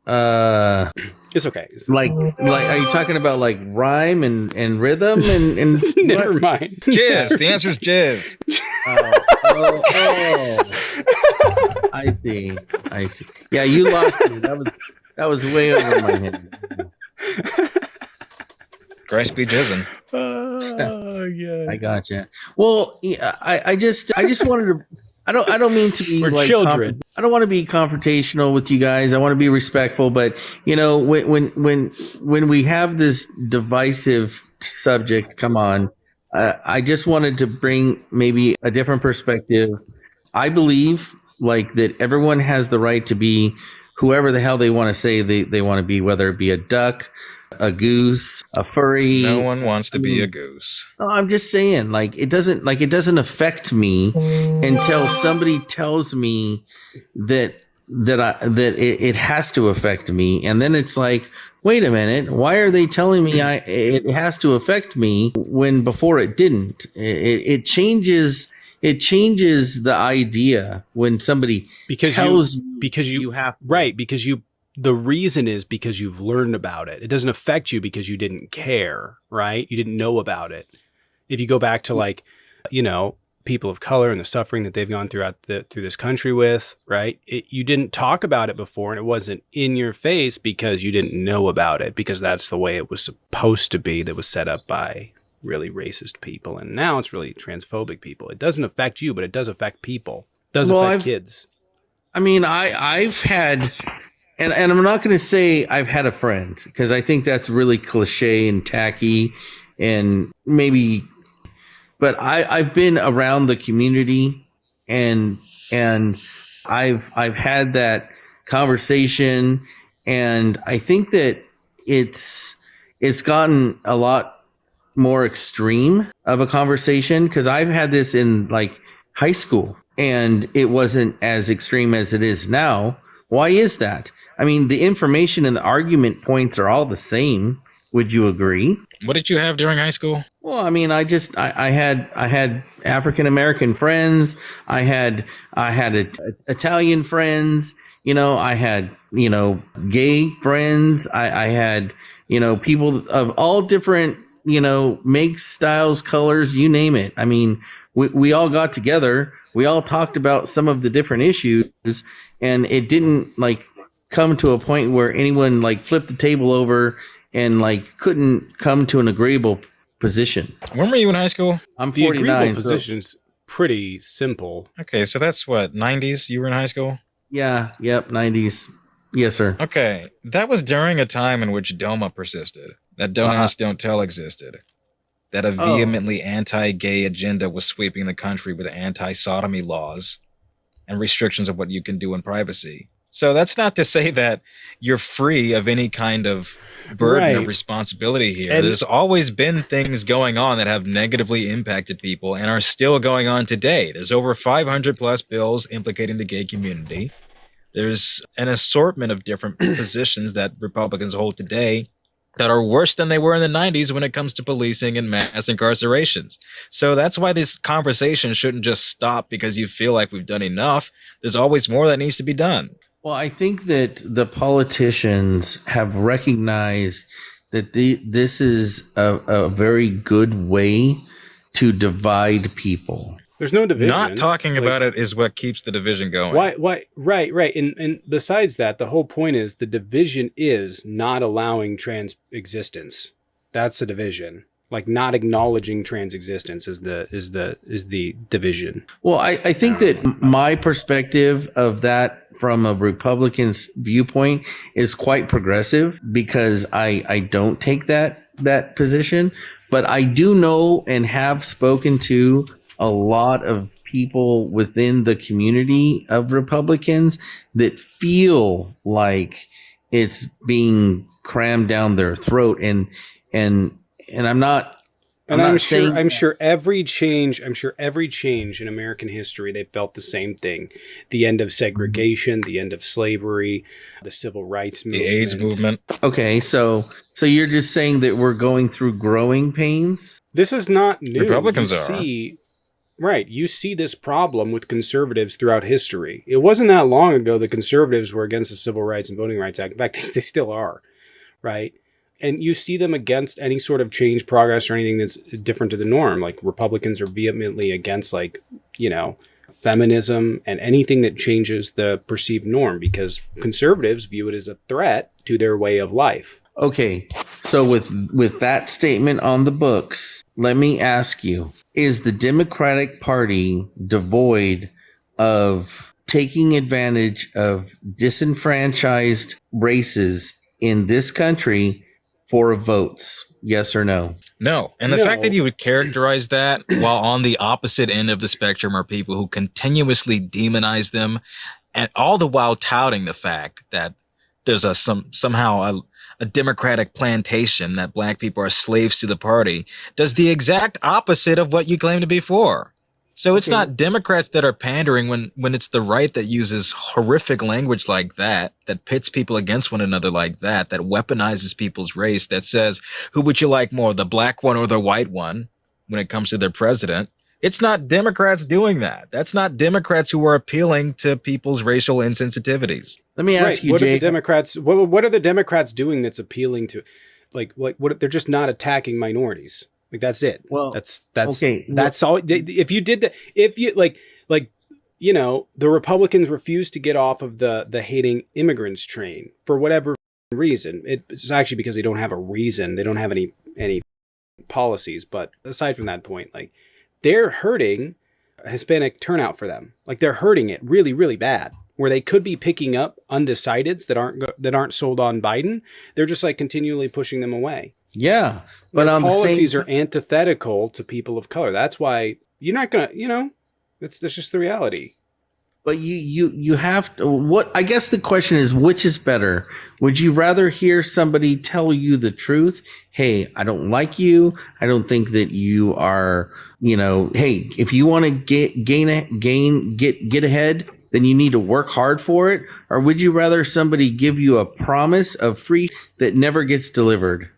It's okay. Like, are you talking about like rhyme and rhythm and Never mind. Jizz. The answer is jizz. I see. Yeah, you lost me. That was way over my head. Christ be jizzing. Oh yeah. I gotcha. Well, yeah, I just wanted to. I don't mean to be We're like children. I don't want to be confrontational with you guys. I want to be respectful, but when we have this divisive subject come on, I just wanted to bring maybe a different perspective. I believe like that everyone has the right to be whoever the hell they want to say they want to be, whether it be a duck, a goose, a furry. No one wants to be a goose. No, I'm just saying, like it doesn't affect me until somebody tells me that it has to affect me, and then it's like, wait a minute, why are they telling me it has to affect me when before it didn't? It changes the idea when somebody tells you have right because you. The reason is because you've learned about it. It doesn't affect you because you didn't care, right? You didn't know about it. If you go back to people of color and the suffering that they've gone through this country with, right? You didn't talk about it before and it wasn't in your face because you didn't know about it, because that's the way it was supposed to be, that was set up by really racist people. And now it's really transphobic people. It doesn't affect you, but it does affect people. It does affect kids. I mean, I've had... And I'm not going to say I've had a friend, because I think that's really cliche and tacky and maybe, but I've been around the community and I've had that conversation, and I think that it's gotten a lot more extreme of a conversation, because I've had this in like high school and it wasn't as extreme as it is now. Why is that? I mean, the information and the argument points are all the same. Would you agree? What did you have during high school? Well, I mean, I had African American friends. I had Italian friends. I had gay friends. I had people of all different makes, styles, colors, you name it. I mean, we all got together. We all talked about some of the different issues, and it didn't like come to a point where anyone like flipped the table over and like couldn't come to an agreeable position. When were you in high school? I'm the 49. Agreeable position's pretty simple. Okay, so that's what, 90s you were in high school? Yeah, yep, 90s. Yes, sir. Okay, that was during a time in which DOMA persisted, that Don't Ask, Don't Tell existed, that a vehemently anti-gay agenda was sweeping the country with anti-sodomy laws and restrictions of what you can do in privacy. So that's not to say that you're free of any kind of burden of responsibility here. And there's always been things going on that have negatively impacted people and are still going on today. There's over 500 plus bills implicating the gay community. There's an assortment of different positions that Republicans hold today that are worse than they were in the 90s when it comes to policing and mass incarcerations. So that's why this conversation shouldn't just stop because you feel like we've done enough. There's always more that needs to be done. Well, I think that the politicians have recognized that this is a very good way to divide people. There's no division. Not talking about it is what keeps the division going. Why? Right. And besides that, the whole point is the division is not allowing trans existence. That's the division. Like not acknowledging trans existence is the division. Well, I think that my perspective of that from a Republican's viewpoint is quite progressive, because I don't take that position, but I do know and have spoken to a lot of people within the community of Republicans that feel like it's being crammed down their throat, and I'm not And I'm not saying I'm sure every change in American history, they felt the same thing. The end of segregation, the end of slavery, the civil rights movement. The AIDS movement. Okay, so you're just saying that we're going through growing pains? This is not new. Republicans you are. See, right. You see this problem with conservatives throughout history. It wasn't that long ago that conservatives were against the Civil Rights and Voting Rights Act. In fact, they still are, right? And you see them against any sort of change, progress, or anything that's different to the norm. Like Republicans are vehemently against, like, you know, feminism and anything that changes the perceived norm, because conservatives view it as a threat to their way of life. Okay, so with that statement on the books, let me ask you, is the Democratic Party devoid of taking advantage of disenfranchised races in this country for votes? Yes or no? No. And the fact that you would characterize that while on the opposite end of the spectrum are people who continuously demonize them, and all the while touting the fact that there's somehow a democratic plantation, that black people are slaves to the party, does the exact opposite of what you claim to be for. So it's not Democrats that are pandering when it's the right that uses horrific language like that pits people against one another like that weaponizes people's race, that says, who would you like more, the black one or the white one, when it comes to their president. It's not Democrats doing that. That's not Democrats who are appealing to people's racial insensitivities. Let me ask you, what Jake. are the Democrats? What are the Democrats doing that's appealing to, like what? They're just not attacking minorities. Like, that's it. Well, that's okay. That's all. If you did that, if you like, you know, the Republicans refused to get off of the hating immigrants train for whatever reason. It's actually because they don't have a reason. They don't have any policies. But aside from that point, like, they're hurting Hispanic turnout for them. Like, they're hurting it really, really bad. Where they could be picking up undecideds that aren't sold on Biden. They're just like continually pushing them away. Yeah, but their on policies the same are antithetical to people of color. That's why you're not gonna, you know, that's just the reality. But you have to, what I guess the question is, which is better? Would you rather hear somebody tell you the truth? Hey, I don't like you. I don't think that you are, you know, hey, if you want to get ahead, then you need to work hard for it. Or would you rather somebody give you a promise of free that never gets delivered?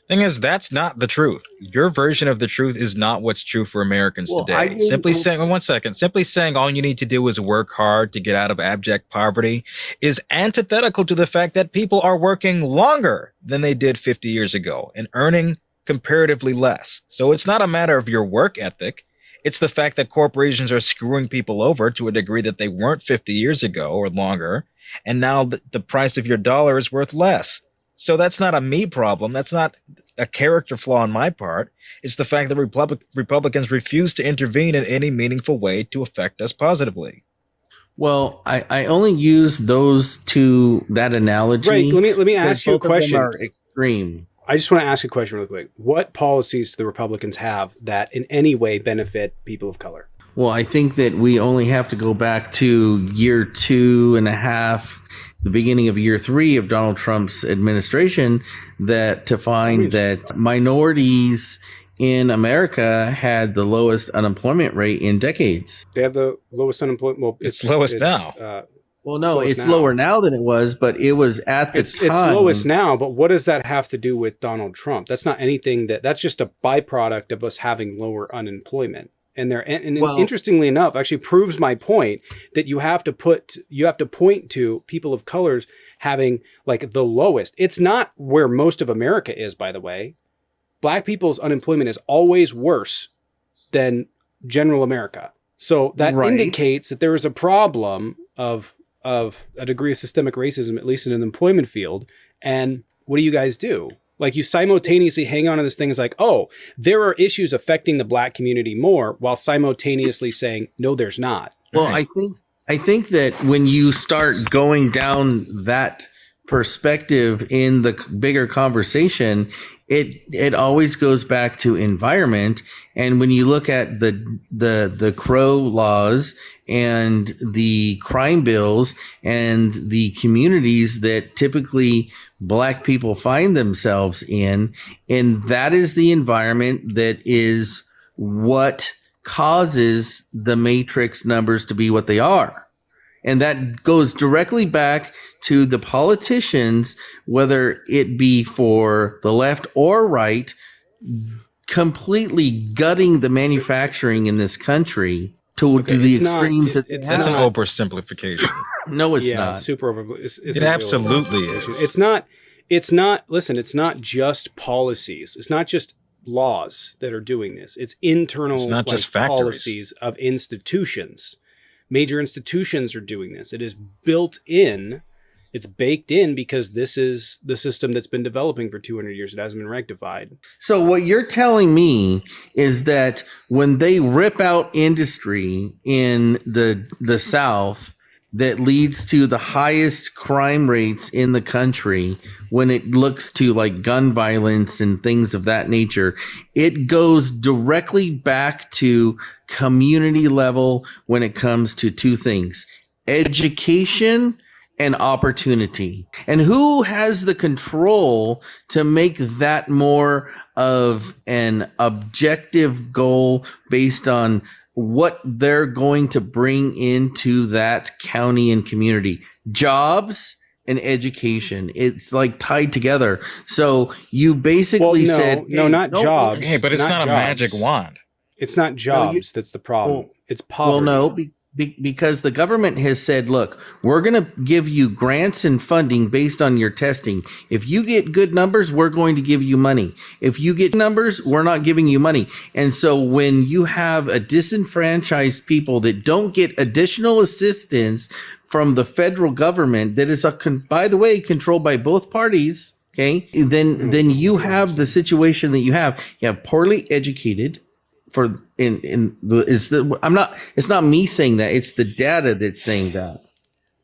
Thing is, that's not the truth. Your version of the truth is not what's true for Americans today. Simply saying all you need to do is work hard to get out of abject poverty is antithetical to the fact that people are working longer than they did 50 years ago and earning comparatively less. So it's not a matter of your work ethic. It's the fact that corporations are screwing people over to a degree that they weren't 50 years ago or longer. And now the price of your dollar is worth less. So that's not a me problem. That's not a character flaw on my part. It's the fact that Republicans refuse to intervene in any meaningful way to affect us positively. Well, I only use that analogy. Right. Let me ask you a question. Both of them are extreme. I just want to ask a question real quick. What policies do the Republicans have that in any way benefit people of color? Well, I think that we only have to go back to year 2.5, the beginning of year 3 of Donald Trump's administration, to find that minorities in America had the lowest unemployment rate in decades. They have the lowest unemployment. Well, it's lowest now. Well, no, it's lower now than it was, but it was at the time. It's lowest now, but what does that have to do with Donald Trump? That's not anything that's just a byproduct of us having lower unemployment. And interestingly enough, actually proves my point that you have to point to people of colors having like the lowest. It's not where most of America is, by the way. Black people's unemployment is always worse than general America. So that indicates that there is a problem of a degree of systemic racism, at least in an employment field. And what do you guys do? Like, you simultaneously hang on to this thing as like, oh, there are issues affecting the black community more, while simultaneously saying, no, there's not. Well, I think that when you start going down that perspective in the bigger conversation, it always goes back to environment. And when you look at the Crow laws and the crime bills and the communities that typically Black people find themselves in, and that is the environment that is what causes the matrix numbers to be what they are. And that goes directly back to the politicians, whether it be for the left or right, completely gutting the manufacturing in this country to the extreme. That's an oversimplification. No, it's not. It's super over. It absolutely is. It's not. Listen, it's not just policies. It's not just laws that are doing this. It's internal It's not just policies of institutions. Major institutions are doing this. It is built in. It's baked in because this is the system that's been developing for 200 years. It hasn't been rectified. So what you're telling me is that when they rip out industry in the South that leads to the highest crime rates in the country, when it looks to like gun violence and things of that nature, it goes directly back to community level when it comes to two things: education and opportunity. And who has the control to make that more of an objective goal based on what they're going to bring into that county and community? Jobs and education. It's like tied together. So you basically said, not jobs. Hey, but it's not a magic wand. It's not jobs that's the problem. It's poverty. Well, no, because the government has said, look, we're going to give you grants and funding based on your testing. If you get good numbers, we're going to give you money. If you get numbers, we're not giving you money. And so when you have a disenfranchised people that don't get additional assistance from the federal government that is, by the way, controlled by both parties, okay, then you have the situation that you have. You have poorly educated, it's not me saying that, it's the data that's saying that.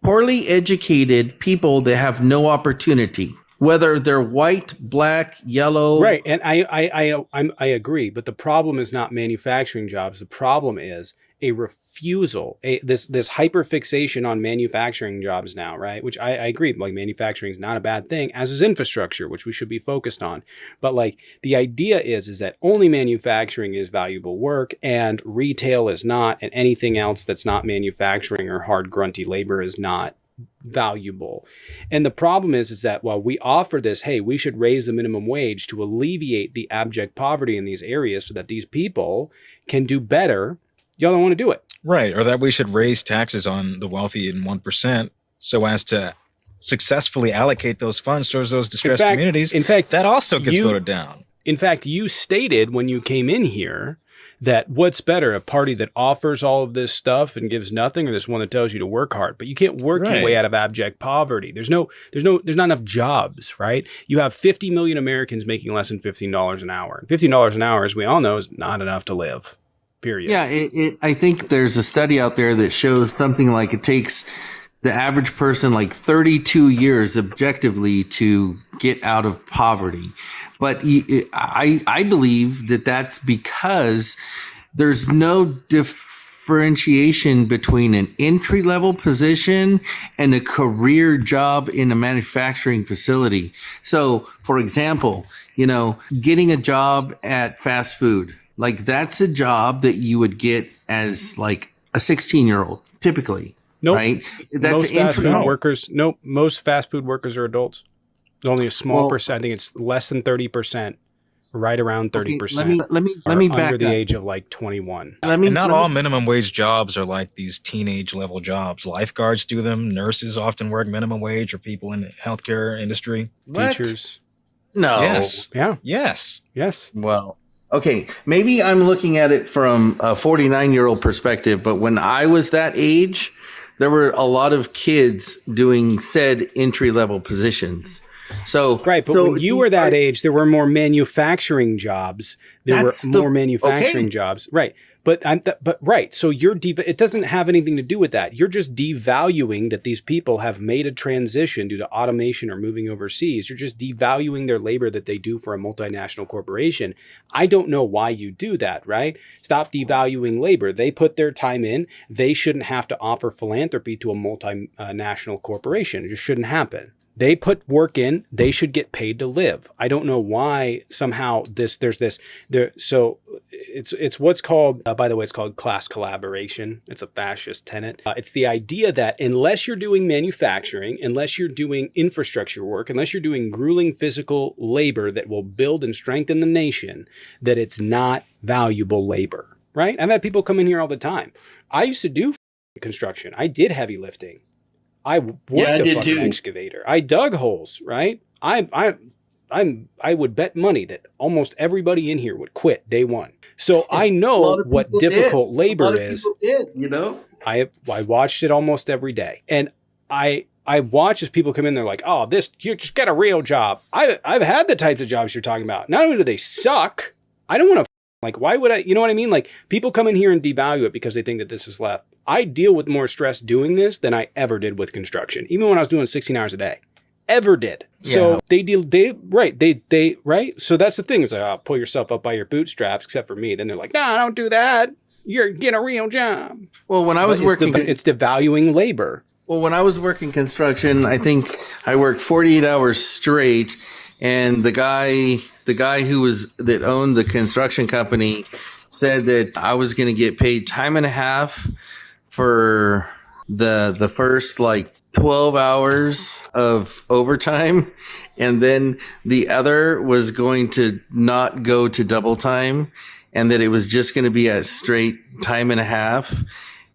Poorly educated people that have no opportunity, whether they're white, black, yellow. Right. And I agree, but the problem is not manufacturing jobs. The problem is a refusal, this hyperfixation on manufacturing jobs now, right? Which I agree, like manufacturing is not a bad thing, as is infrastructure, which we should be focused on. But like the idea is that only manufacturing is valuable work and retail is not, and anything else that's not manufacturing or hard grunty labor is not valuable. And the problem is that while we offer this, hey, we should raise the minimum wage to alleviate the abject poverty in these areas so that these people can do better, y'all don't want to do it. Right. Or that we should raise taxes on the wealthy in 1% so as to successfully allocate those funds towards those distressed communities. In fact, that also gets voted down. In fact, you stated when you came in here that what's better, a party that offers all of this stuff and gives nothing, or this one that tells you to work hard? But you can't work your way out of abject poverty. There's not enough jobs, right? You have 50 million Americans making less than $15 an hour. $15 an hour, as we all know, is not enough to live. Period. Yeah, I think there's a study out there that shows something like it takes the average person like 32 years objectively to get out of poverty. But I believe that that's because there's no differentiation between an entry-level position and a career job in a manufacturing facility. So, for example, getting a job at fast food, like that's a job that you would get as like a 16-year-old typically. Nope. Right? That's most fast food workers. Nope. Most fast food workers are adults. Only a small percent. I think it's less than 30%, right around 30%. Let me back under the up. age of like 21. And not all minimum wage jobs are like these teenage level jobs. Lifeguards do them. Nurses often work minimum wage, or people in the healthcare industry. What? Teachers. No. Yes. Yeah. Yes. Yes. Well, okay, maybe I'm looking at it from a 49-year-old perspective, but when I was that age, there were a lot of kids doing said entry-level positions. So Right, but so when you were that age, there were more manufacturing jobs. There were That's the- more manufacturing okay. jobs. Right. But right. So it doesn't have anything to do with that. You're just devaluing that these people have made a transition due to automation or moving overseas. You're just devaluing their labor that they do for a multinational corporation. I don't know why you do that, right? Stop devaluing labor. They put their time in. They shouldn't have to offer philanthropy to a multinational corporation. It just shouldn't happen. They put work in. They should get paid to live. I don't know why somehow so it's what's called, by the way, it's called class collaboration. It's a fascist tenet. It's the idea that unless you're doing manufacturing, unless you're doing infrastructure work, unless you're doing grueling physical labor that will build and strengthen the nation, that it's not valuable labor, right? I've had people come in here all the time. I used to do construction. I did heavy lifting. I worked a fucking excavator. I dug holes, right? I would bet money that almost everybody in here would quit day one. So I know what difficult labor is. I watched it almost every day, and I watch as people come in. They're like, "Oh, you just get a real job." I've had the types of jobs you're talking about. Not only do they suck, I don't want to. Like, why would I? You know what I mean? Like, people come in here and devalue it because they think that this is left. I deal with more stress doing this than I ever did with construction, even when I was doing 16 hours a day. Ever did. So right. So that's the thing. Is like, oh, pull yourself up by your bootstraps, except for me. Then they're like, nah, don't do that. You're getting a real job. Well, when I was working, it's devaluing labor. Well, when I was working construction, I think I worked 48 hours straight, and the guy that owned the construction company said that I was going to get paid time and a half for the first like 12 hours of overtime, and then the other was going to not go to double time, and that it was just going to be a straight time and a half,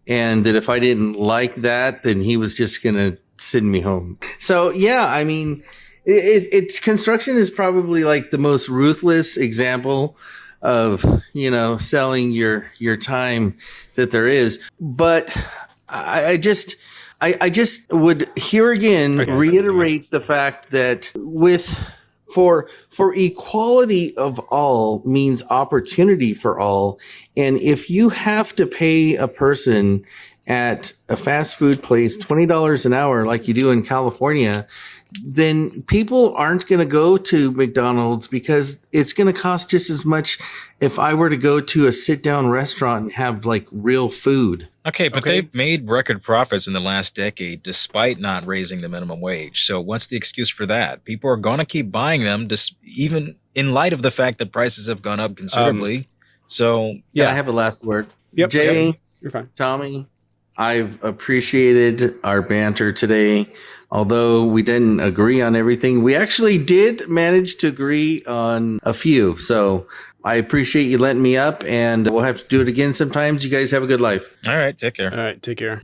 and that if I didn't like that, then he was just going to send me home. So yeah, I mean, it's construction is probably like the most ruthless example of, selling your time that there is. But I just would here again reiterate the fact that for equality of all means opportunity for all. And if you have to pay a person at a fast food place $20 an hour like you do in California, then people aren't going to go to McDonald's because it's going to cost just as much if I were to go to a sit-down restaurant and have like real food. Okay, but they've made record profits in the last decade despite not raising the minimum wage. So what's the excuse for that? People are going to keep buying them, even in light of the fact that prices have gone up considerably. Yeah, I have a last word. Yep. Jay, you're fine. Tommy, I've appreciated our banter today. Although we didn't agree on everything, we actually did manage to agree on a few. So I appreciate you letting me up, and we'll have to do it again sometimes. You guys have a good life. All right, take care. All right, take care.